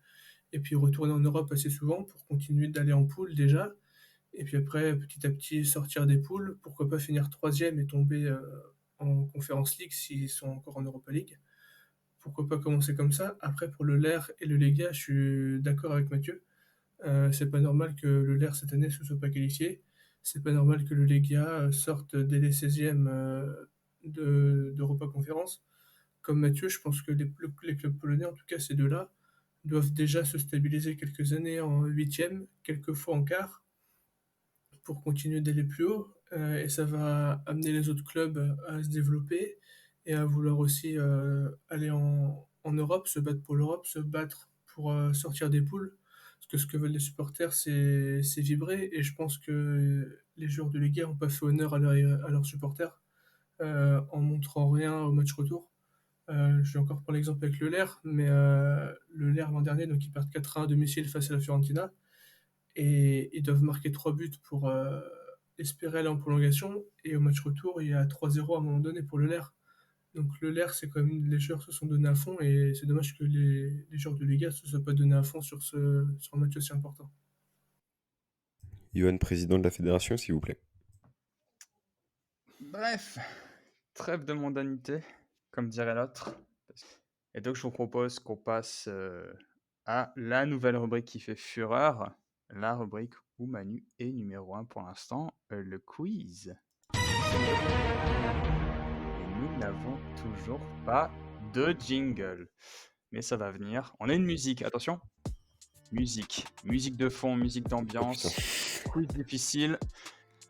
Speaker 4: Et puis retourner en Europe assez souvent pour continuer d'aller en poule déjà. Et puis après, petit à petit, sortir des poules. Pourquoi pas finir troisième et tomber en Conference League s'ils sont encore en Europa League. Pourquoi pas commencer comme ça. Après, pour le LER et le Lega, je suis d'accord avec Mathieu. C'est pas normal que le LER cette année ne se soit pas qualifié. C'est pas normal que le Legia sorte dès les 16e d'Europa Conférence. Comme Mathieu, je pense que les clubs polonais, en tout cas ces deux-là, doivent déjà se stabiliser quelques années en huitième, quelques fois en quart, pour continuer d'aller plus haut. Et ça va amener les autres clubs à se développer et à vouloir aussi aller en Europe, se battre pour l'Europe, se battre pour sortir des poules. Parce que ce que veulent les supporters, c'est vibrer. Et je pense que les joueurs de Ligue 1 n'ont pas fait honneur à leurs supporters en montrant rien au match retour. Je vais encore prendre l'exemple avec le LER, mais le LER l'an dernier, donc ils perdent 4-1 à domicile face à la Fiorentina. et ils doivent marquer 3 buts pour espérer aller en prolongation. Et au match retour, il y a 3-0 à un moment donné pour le LER. Donc le LER, c'est quand même, les joueurs se sont donnés à fond et c'est dommage que les joueurs de Liga ne se soient pas donnés à fond sur un match aussi important.
Speaker 3: Johan, président de la fédération, s'il vous plaît.
Speaker 1: Bref, trêve de mondanité, comme dirait l'autre. Et donc, je vous propose qu'on passe à la nouvelle rubrique qui fait fureur, la rubrique où Manu est numéro 1 pour l'instant, le quiz. Et nous n'avons toujours pas de jingle. Mais ça va venir. On a une musique, attention. Musique de fond, musique d'ambiance, quiz difficile.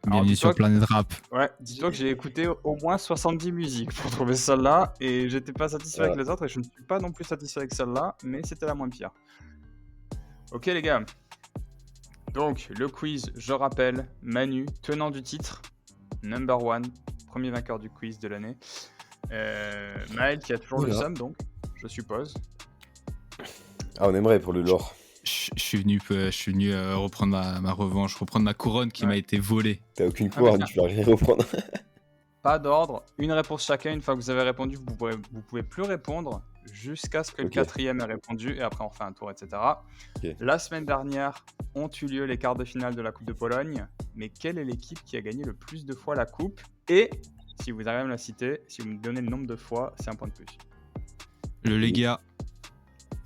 Speaker 1: Alors,
Speaker 5: Bienvenue
Speaker 1: dis-toi
Speaker 5: sur Planète Rap.
Speaker 1: Ouais, dis-toi que j'ai écouté au moins 70 musiques pour trouver celle-là et j'étais pas satisfait avec les autres et je ne suis pas non plus satisfait avec celle-là, mais c'était la moins pire. Ok les gars, donc le quiz, je rappelle, Manu, tenant du titre, number 1, premier vainqueur du quiz de l'année. Maël qui a toujours le seum donc, je suppose.
Speaker 3: Ah, on aimerait pour le lore.
Speaker 5: Je suis venu reprendre ma revanche, reprendre ma couronne qui m'a été volée.
Speaker 3: T'as aucune couronne, tu vas rien reprendre.
Speaker 1: Pas d'ordre, une réponse chacun. Une fois que vous avez répondu, vous pouvez plus répondre jusqu'à ce que le quatrième ait répondu et après on refait un tour, etc. La semaine dernière ont eu lieu les quarts de finale de la Coupe de Pologne. Mais quelle est l'équipe qui a gagné le plus de fois la Coupe? Et si vous arrivez à me la citer, si vous me donnez le nombre de fois, c'est un point de plus.
Speaker 5: Le Legia.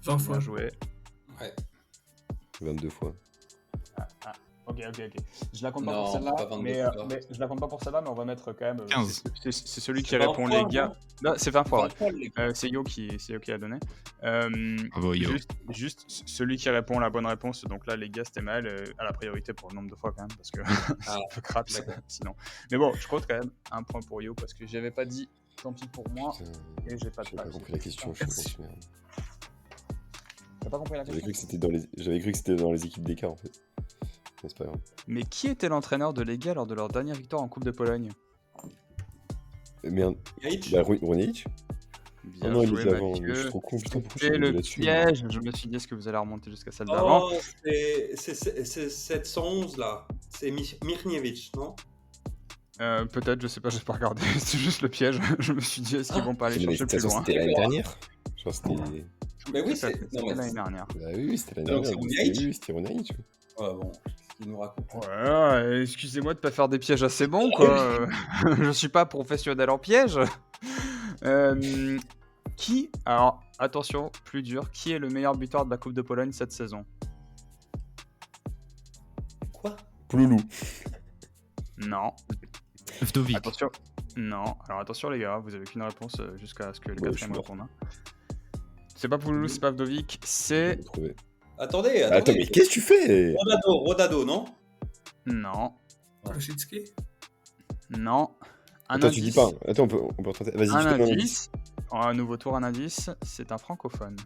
Speaker 4: 20 fois.
Speaker 1: Bien joué.
Speaker 2: Ouais.
Speaker 3: 22 fois.
Speaker 1: Ok. Je la compte pas
Speaker 2: Non,
Speaker 1: pour celle-là,
Speaker 2: pas 22
Speaker 1: mais
Speaker 2: fois.
Speaker 1: je la compte pas pour celle-là, mais on va mettre quand même.
Speaker 5: 15.
Speaker 1: C'est celui qui
Speaker 2: C'est 20
Speaker 1: répond
Speaker 2: fois,
Speaker 1: les gars. Non, c'est 20 fois.
Speaker 2: 20 fois, les gars.
Speaker 1: C'est Yo qui a donné.
Speaker 5: Bravo, Yo.
Speaker 1: Juste celui qui répond la bonne réponse. Donc là, les gars, c'était mal à la priorité pour le nombre de fois quand même, parce que c'est un peu crade sinon. Mais bon, je compte quand même un point pour Yo parce que j'avais pas dit. Tant pis pour moi.
Speaker 3: Putain,
Speaker 1: Et j'ai pas de
Speaker 3: j'ai pas
Speaker 1: place.
Speaker 3: compris la question, je suis con, merde.
Speaker 1: T'as pas compris la
Speaker 3: J'avais
Speaker 1: question?
Speaker 3: cru que c'était dans les équipes d'écart en fait. Mais c'est pas grave.
Speaker 1: Mais qui était l'entraîneur de Legia lors de leur dernière victoire en Coupe de Pologne?
Speaker 3: Merde,
Speaker 2: Yaïch.
Speaker 3: bah, Ronic.
Speaker 1: Bien
Speaker 3: non, il
Speaker 1: joué,
Speaker 3: était avant,
Speaker 1: Mathieu.
Speaker 3: mais je suis trop con, putain, pourquoi je suis
Speaker 1: C'était
Speaker 3: revenu
Speaker 1: le
Speaker 3: là-dessus,
Speaker 1: piège. Je me suis dit, est-ce que vous allez remonter jusqu'à celle d'avant?
Speaker 2: Oh, c'est 711 là. C'est Mirniewicz, non?
Speaker 1: Peut-être, je sais pas, j'ai pas regardé. C'est juste le piège. Je me suis dit, est-ce qu'ils vont pas aller
Speaker 3: Mais
Speaker 1: chercher
Speaker 3: de toute
Speaker 1: plus
Speaker 3: façon,
Speaker 1: loin?
Speaker 3: c'était l'année dernière. Genre, c'était.
Speaker 2: Mais oui,
Speaker 1: C'était
Speaker 2: c'est. Non, mais
Speaker 1: l'année dernière.
Speaker 3: Bah oui, c'était l'année
Speaker 2: Donc,
Speaker 3: dernière.
Speaker 2: c'est Ronic.
Speaker 3: Oui, c'était Ronic.
Speaker 2: Ouais, bon, qu'est-ce qu'il nous raconte?
Speaker 1: Ouais, excusez-moi de pas faire des pièges assez bons, quoi. Je suis pas professionnel en piège. Alors, attention, plus dur. Qui est le meilleur buteur de la Coupe de Pologne cette saison?
Speaker 2: Quoi?
Speaker 3: Pouloulou.
Speaker 1: Non.
Speaker 5: Vdovic.
Speaker 1: Attention. Non. Alors attention les gars, vous avez qu'une réponse jusqu'à ce que le
Speaker 3: Ouais,
Speaker 1: quatrième
Speaker 3: je suis
Speaker 1: réponde. C'est pas Pouloulou, c'est pas Vdovic, c'est...
Speaker 3: J'ai trouvé.
Speaker 2: Attendez.
Speaker 3: Attends, mais qu'est-ce que tu fais?
Speaker 2: Rodado, non?
Speaker 1: Non.
Speaker 4: Krasicki.
Speaker 1: Non. Un
Speaker 3: Attends, tu dis pas. Attends, on peut retenter. Vas-y,
Speaker 1: Un
Speaker 3: tu donnes un indice.
Speaker 1: indice. Un nouveau tour, un indice. C'est un francophone.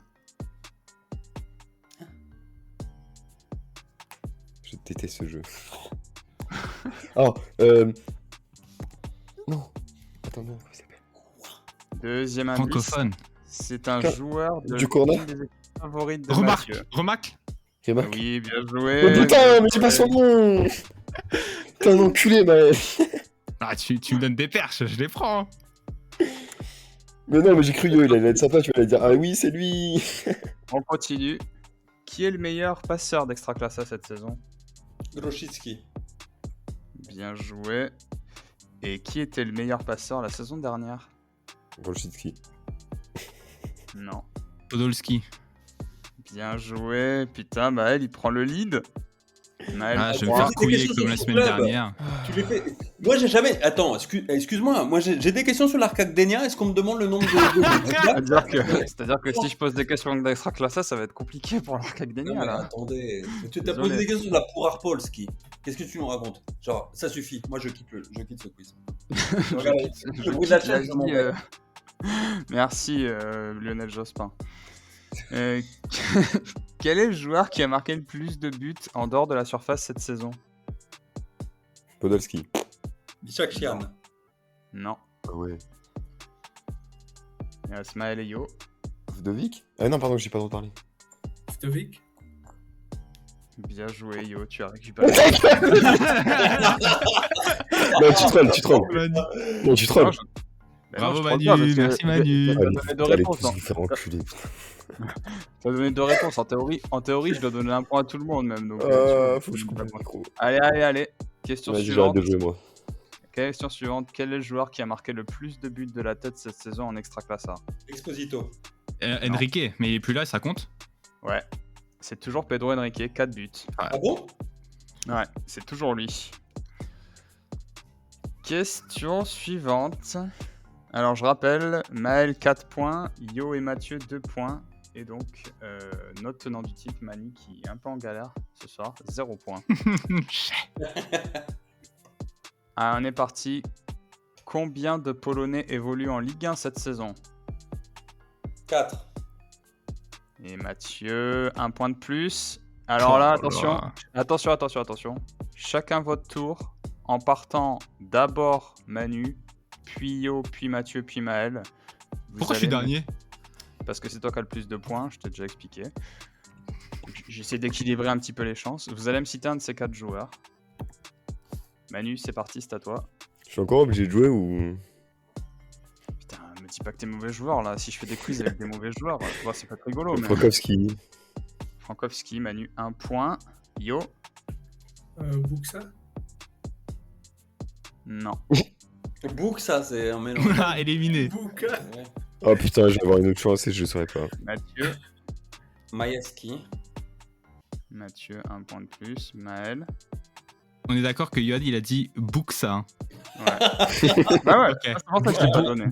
Speaker 3: Je déteste ce jeu. Oh, non. Attends, non, comment il s'appelle?
Speaker 1: Deuxième indice.
Speaker 5: Francophone.
Speaker 1: C'est un
Speaker 3: Putain,
Speaker 1: joueur de
Speaker 3: du corner.
Speaker 1: l'une des équipes favorites de
Speaker 5: Remarque.
Speaker 1: Mathieu.
Speaker 5: Remarque.
Speaker 3: Remarque.
Speaker 1: Oui, bien joué.
Speaker 3: Oh putain, mais j'ai pas son nom. T'es un enculé, Maël.
Speaker 5: Ah, tu me donnes des perches, je les prends.
Speaker 3: Mais non, mais j'ai cru Yo, il allait être sympa, tu allais dire ah oui, c'est lui.
Speaker 1: On continue. Qui est le meilleur passeur d'Extraclassa cette saison?
Speaker 2: Grosicki.
Speaker 1: Bien joué. Et qui était le meilleur passeur la saison dernière?
Speaker 3: Golchitsky.
Speaker 1: Non.
Speaker 5: Podolski.
Speaker 1: Bien joué. Putain, Maël, il prend le lead. Maël,
Speaker 5: Ah, je vais me
Speaker 1: 3.
Speaker 5: faire couiller comme la semaine dernière.
Speaker 2: Tu les fais. Moi, j'ai jamais. Attends, excuse-moi. Moi, j'ai des questions sur l'Arcade Denia. Est-ce qu'on me demande le nombre de.
Speaker 1: C'est-à-dire que si je pose des questions d'Extraclassa, ça va être compliqué pour l'Arcadénia.
Speaker 2: Non, mais
Speaker 1: Là.
Speaker 2: attendez. Tu t'as
Speaker 1: Désolé.
Speaker 2: posé des questions sur la Pourarpolski. Qu'est-ce que tu nous racontes? Genre, ça suffit. Moi, je quitte ce quiz. Regarde, le bruit de la chaîne, je m'en vais.
Speaker 1: Merci Lionel Jospin. Quel est le joueur qui a marqué le plus de buts en dehors de la surface cette saison?
Speaker 3: Podolski.
Speaker 2: Bichak-Chian.
Speaker 1: Non.
Speaker 3: Ah ouais.
Speaker 1: Il y a Smaël et Yo.
Speaker 3: Vdovic. Ah non, pardon, j'ai pas trop parlé.
Speaker 4: Vdovic.
Speaker 1: Bien joué, Yo, tu as récupéré.
Speaker 3: Non, tu trolles.
Speaker 5: Manu.
Speaker 3: Non, tu trolles.
Speaker 1: Mais
Speaker 5: Bravo,
Speaker 1: je troll
Speaker 5: Manu,
Speaker 1: pas, parce que
Speaker 5: merci, Manu.
Speaker 1: t'as donné deux réponses.
Speaker 3: Allez, vous faire enculer.
Speaker 1: T'as donné deux réponses. En théorie, je dois donner un point à tout le monde, même. Donc,
Speaker 3: Faut que je coupe le micro.
Speaker 1: Allez. Question
Speaker 3: Vas-y,
Speaker 1: suivante.
Speaker 3: j'arrête de jouer, moi.
Speaker 1: Question suivante. Quel est le joueur qui a marqué le plus de buts de la tête cette saison en Extraclassa?
Speaker 2: Exposito.
Speaker 5: Enrique, mais il est plus là, ça compte?
Speaker 1: Ouais. C'est toujours Pedro Henrique, 4 buts.
Speaker 2: Ah bon?
Speaker 1: Ouais, c'est toujours lui. Question suivante. Alors, je rappelle, Maël 4 points, Yo et Mathieu 2 points. Et donc, notre tenant du titre, Manu, qui est un peu en galère ce soir, 0 points. Ah, on est parti. Combien de Polonais évoluent en Ligue 1 cette saison?
Speaker 2: 4.
Speaker 1: Et Mathieu, 1 point de plus. Alors là, attention. Chacun votre tour, en partant d'abord Manu, puis Yo, puis Mathieu, puis Maël.
Speaker 5: Pourquoi je suis dernier?
Speaker 1: Parce que c'est toi qui as le plus de points, je t'ai déjà expliqué. J'essaie d'équilibrer un petit peu les chances. Vous allez me citer un de ces 4 joueurs. Manu, c'est parti, c'est à toi.
Speaker 3: Je suis encore obligé de jouer ou.
Speaker 1: Putain, me dis pas que t'es mauvais joueur là. Si je fais des quiz avec des mauvais joueurs, c'est pas très rigolo. Mais...
Speaker 3: Frankowski.
Speaker 1: Frankowski, Manu, 1 point. Yo,
Speaker 4: Buxa.
Speaker 1: non.
Speaker 2: Book, ça, c'est un mélange.
Speaker 5: Ah, éliminé.
Speaker 4: Buxa.
Speaker 2: Ouais.
Speaker 3: Oh putain, je vais avoir une autre chance et je saurais pas.
Speaker 1: Mathieu,
Speaker 2: Majeski.
Speaker 1: Mathieu, 1 point de plus. Maël.
Speaker 5: On est d'accord que Yoann, il a dit Buxa. Hein.
Speaker 1: Ouais. Bah ouais,
Speaker 5: Ok.
Speaker 1: c'est pour ça que je t'ai pas donné.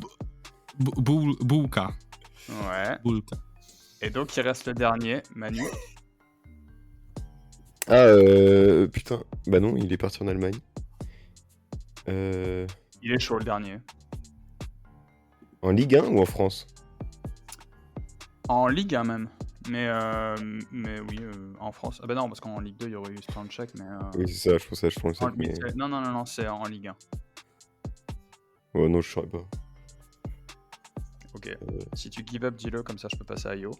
Speaker 5: Buka.
Speaker 1: Ouais.
Speaker 5: Buka.
Speaker 1: Et donc, il reste le dernier, Manu.
Speaker 3: Ah, putain. Bah non, il est parti en Allemagne.
Speaker 1: Il est chaud, le dernier.
Speaker 3: En Ligue 1 ou en France?
Speaker 1: En Ligue 1 même. Mais oui, en France. Ah bah non, parce qu'en Ligue 2, il y aurait eu Stranchek, mais...
Speaker 3: Oui, c'est ça, je pensais mais...
Speaker 1: Non, c'est en Ligue 1.
Speaker 3: Ouais, non, je saurais pas.
Speaker 1: Ok. Si tu give up, dis-le, comme ça je peux passer à Yo.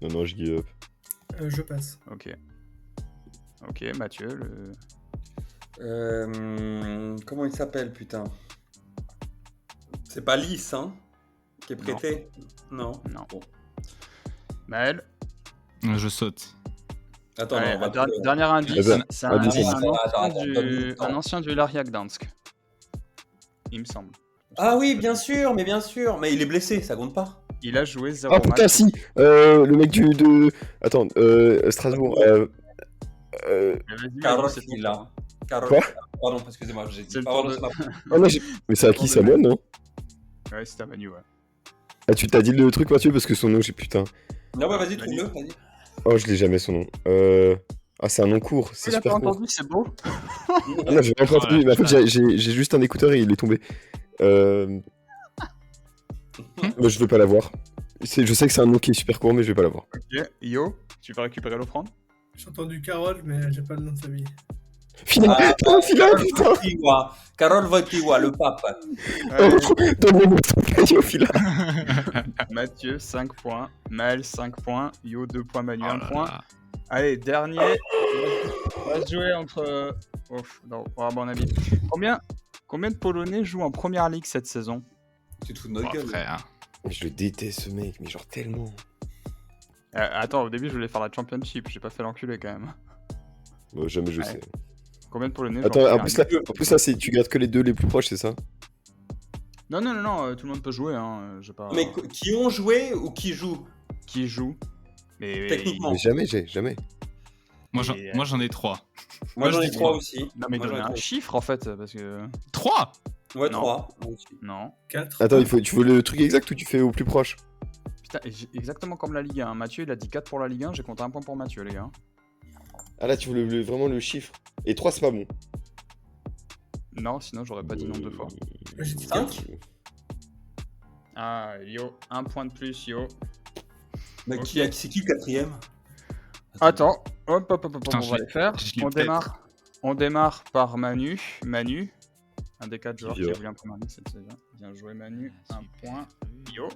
Speaker 3: Non, je give up.
Speaker 4: Je passe.
Speaker 1: Ok. Ok, Mathieu,
Speaker 2: Comment il s'appelle, putain? C'est pas Lys, hein? Qui est prêté? Non.
Speaker 1: Non. Maël.
Speaker 5: Je saute.
Speaker 2: Attends,
Speaker 1: Allez,
Speaker 2: non, on va
Speaker 1: dernier indice,
Speaker 3: Attends,
Speaker 1: c'est
Speaker 2: attends,
Speaker 1: un ancien du Lariak Gdansk. Il me semble.
Speaker 2: Ah oui, bien sûr, mais il est blessé, ça compte pas.
Speaker 1: Il a joué 0
Speaker 3: Ah putain,
Speaker 1: match.
Speaker 3: si le mec de... Attends, Strasbourg.
Speaker 1: Mais vas-y,
Speaker 2: Carlos
Speaker 1: Manu, c'est ton
Speaker 2: Villa.
Speaker 1: tour.
Speaker 3: Quoi?
Speaker 2: Pardon, excusez-moi, j'ai
Speaker 1: C'est
Speaker 2: dit
Speaker 1: le
Speaker 2: pas
Speaker 1: tour de-
Speaker 3: Oh, non, mais c'est à qui, Samuel, non?
Speaker 1: Ouais, c'est à Manu, ouais.
Speaker 3: Ah, tu t'as dit le truc, Mathieu, parce que son nom, j'ai putain.
Speaker 2: Non, ouais, vas-y, trouve-le, vas-y.
Speaker 3: Oh, je l'ai jamais son nom. Ah, c'est un nom court, c'est
Speaker 1: Tu l'as pas
Speaker 3: super court.
Speaker 1: entendu, c'est beau.
Speaker 3: Ah non, j'ai pas entendu, mais en fait, j'ai juste un écouteur et il est tombé. Bah, je vais pas l'avoir. Je sais que c'est un nom qui est super court, mais je vais pas l'avoir.
Speaker 1: Ok, Yo, tu vas récupérer l'offrande.
Speaker 4: J'ai entendu Carole, mais j'ai pas le nom de famille.
Speaker 3: Fila, Fila, putain!
Speaker 2: Wojtyła. Karol Wojtyła, le pape.
Speaker 1: Allez,
Speaker 3: Donne-moi ton caillou, Fila!
Speaker 1: Mathieu, 5 points. Maël, 5 points. Yo, 2 points. Manu,
Speaker 5: Oh
Speaker 1: 1
Speaker 5: là
Speaker 1: point.
Speaker 5: là.
Speaker 1: Allez, dernier. On va se jouer entre... non, à mon avis. Combien de Polonais jouent en Première Ligue cette saison?
Speaker 2: Tu te fous de notre
Speaker 5: Oh,
Speaker 2: gueule.
Speaker 5: frère.
Speaker 3: Je le déteste, ce mec, mais genre tellement.
Speaker 1: Attends, au début, je voulais faire la Championship. J'ai pas fait l'enculé, quand même.
Speaker 3: Bon, jamais je
Speaker 1: Ouais.
Speaker 3: sais.
Speaker 1: Combien de Polonais jouent
Speaker 3: Attends,
Speaker 1: en
Speaker 3: en
Speaker 1: Première
Speaker 3: plus,
Speaker 1: Ligue?
Speaker 3: là, tu gardes que les deux les plus proches, c'est ça?
Speaker 1: Non, tout le monde peut jouer. Hein. J'ai pas...
Speaker 2: Mais qui ont joué ou qui jouent?
Speaker 1: Qui joue? Mais...
Speaker 2: Techniquement.
Speaker 3: Mais jamais.
Speaker 5: Moi,
Speaker 1: Et,
Speaker 5: j'en ai 3.
Speaker 2: Moi, j'en ai
Speaker 5: je dis
Speaker 2: 3
Speaker 5: trois.
Speaker 2: aussi.
Speaker 1: Non, mais
Speaker 2: Moi, j'en
Speaker 1: donnez
Speaker 2: ai
Speaker 1: un
Speaker 2: trois.
Speaker 1: chiffre, en fait, parce que...
Speaker 5: 3
Speaker 2: Ouais,
Speaker 1: Non.
Speaker 2: 3.
Speaker 1: Non.
Speaker 4: 4.
Speaker 3: Attends, tu veux le truc exact ou tu fais au plus proche?
Speaker 1: Putain, exactement comme la Ligue 1. Mathieu, il a dit 4 pour la Ligue 1. J'ai compté 1 point pour Mathieu, les gars.
Speaker 3: Ah là, tu veux vraiment le chiffre. Et 3, c'est pas bon.
Speaker 1: Non, sinon, j'aurais pas dit non 2 fois.
Speaker 4: J'ai dit
Speaker 2: 5.
Speaker 4: 4.
Speaker 1: Ah, Yo, 1 point de plus, Yo.
Speaker 2: Mais
Speaker 1: Ok.
Speaker 2: c'est qui le quatrième?
Speaker 1: Attends, hop,
Speaker 5: Putain,
Speaker 1: on
Speaker 5: je
Speaker 1: va
Speaker 5: l'ai-
Speaker 1: les faire.
Speaker 5: je l'ai
Speaker 1: On
Speaker 5: peut-être.
Speaker 1: démarre. On démarre par Manu. Manu, un des 4 joueurs qui a
Speaker 3: Yo.
Speaker 1: voulu en première ligue cette saison. Bien joué, Manu. 1 point. Yo.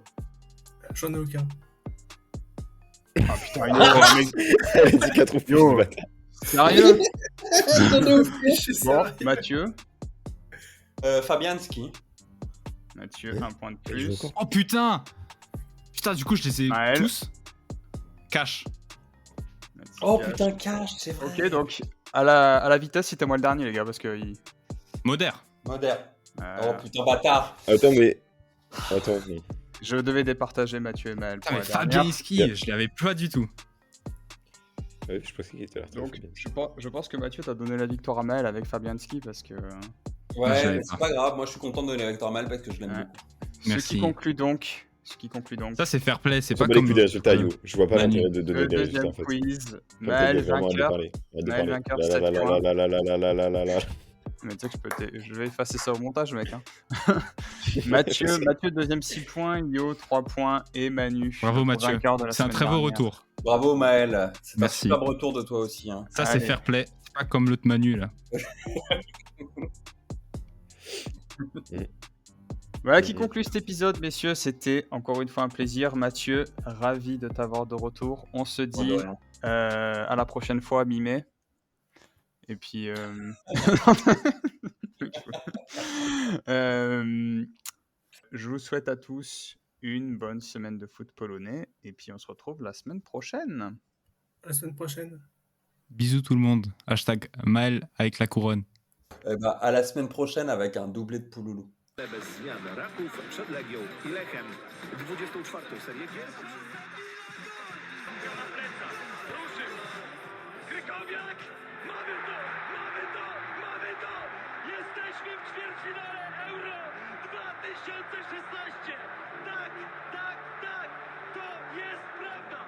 Speaker 4: J'en ai aucun.
Speaker 1: Ah putain, Yo, mec,
Speaker 3: Elle a dit 4 ou plus,
Speaker 1: Yo.
Speaker 3: le bâtard.
Speaker 1: Sérieux?
Speaker 4: Je suis
Speaker 1: Bon,
Speaker 4: sérieux.
Speaker 1: Mathieu.
Speaker 2: Fabianski.
Speaker 1: Mathieu,
Speaker 3: Ouais.
Speaker 1: un point de
Speaker 3: Je joue
Speaker 1: plus.
Speaker 3: encore.
Speaker 5: Oh putain! Putain, du coup, je les ai
Speaker 1: Maël.
Speaker 5: tous. Cash.
Speaker 1: Mathieu
Speaker 2: Oh
Speaker 1: Cash.
Speaker 2: putain, cash, c'est vrai.
Speaker 1: Ok, donc à la vitesse, c'était moi le dernier, les gars, parce que.
Speaker 5: Modère.
Speaker 2: Moderne.
Speaker 1: euh,
Speaker 2: Oh putain, bâtard.
Speaker 3: Attends, mais. Attends, mais.
Speaker 1: je devais départager Mathieu et Maël pour
Speaker 5: Putain, mais
Speaker 1: la dernière.
Speaker 5: Fabianski, je l'avais pas du tout.
Speaker 3: Ouais, je pensais qu'il était là.
Speaker 1: Donc, je pense que Mathieu t'a donné la victoire à Maël avec Fabianski parce que.
Speaker 5: Ah, je
Speaker 2: Ouais,
Speaker 5: savais
Speaker 2: mais c'est
Speaker 5: pas.
Speaker 2: pas grave. Moi, je suis content de donner la victoire à Mal parce que je l'aime
Speaker 1: Ouais.
Speaker 2: beaucoup.
Speaker 5: Merci.
Speaker 1: Ce qui conclut donc.
Speaker 5: Ça, c'est fair play. C'est
Speaker 3: On
Speaker 5: pas
Speaker 3: s'en bat les
Speaker 5: comme.
Speaker 3: couilles des résultats, Yo. Je vois pas
Speaker 5: Manu.
Speaker 3: l'intérêt de donner
Speaker 1: Le
Speaker 3: des résultats
Speaker 1: deuxième
Speaker 3: en fait.
Speaker 1: quiz.
Speaker 3: Comme t'as dit,
Speaker 1: Maël
Speaker 3: vraiment arrête de
Speaker 1: vainqueur.
Speaker 3: parler. Arrête de
Speaker 1: Maël
Speaker 3: parler.
Speaker 1: vainqueur,
Speaker 3: La
Speaker 1: 7
Speaker 3: la la
Speaker 1: points.
Speaker 3: la la la la la la la la.
Speaker 1: Mais tu sais que je vais effacer ça au montage, mec. Hein. Mathieu, deuxième 6 points. Yo, 3 points. Et Manu.
Speaker 5: Bravo,
Speaker 1: le
Speaker 5: Mathieu.
Speaker 1: vainqueur de la
Speaker 5: C'est un
Speaker 1: semaine
Speaker 5: très beau
Speaker 1: dernière.
Speaker 5: retour.
Speaker 2: Bravo, Maël. C'est un
Speaker 5: Merci.
Speaker 2: superbe retour de toi aussi. Hein.
Speaker 5: Ça, c'est
Speaker 1: Allez.
Speaker 5: fair play. C'est pas comme l'autre Manu, là.
Speaker 1: Voilà qui conclut cet épisode, messieurs. C'était encore une fois un plaisir. Mathieu, ravi de t'avoir de retour. On se
Speaker 2: Bon, de
Speaker 1: dit
Speaker 2: rien.
Speaker 1: à la prochaine fois, mi-mai. Et puis, je vous souhaite à tous une bonne semaine de foot polonais. Et puis, on se retrouve la semaine prochaine.
Speaker 4: À la semaine prochaine.
Speaker 5: Bisous tout le monde. Hashtag Maël avec la couronne.
Speaker 2: À la semaine prochaine avec un doublé de Pouloulou.
Speaker 6: Bez zmian Raków przed Legią i Lechem. 24. serię gier.
Speaker 7: Krykowiak! Mamy to! Mamy to! Mamy to! Jesteśmy w ćwierćfinale Euro 2016! Tak, tak, tak! To jest prawda!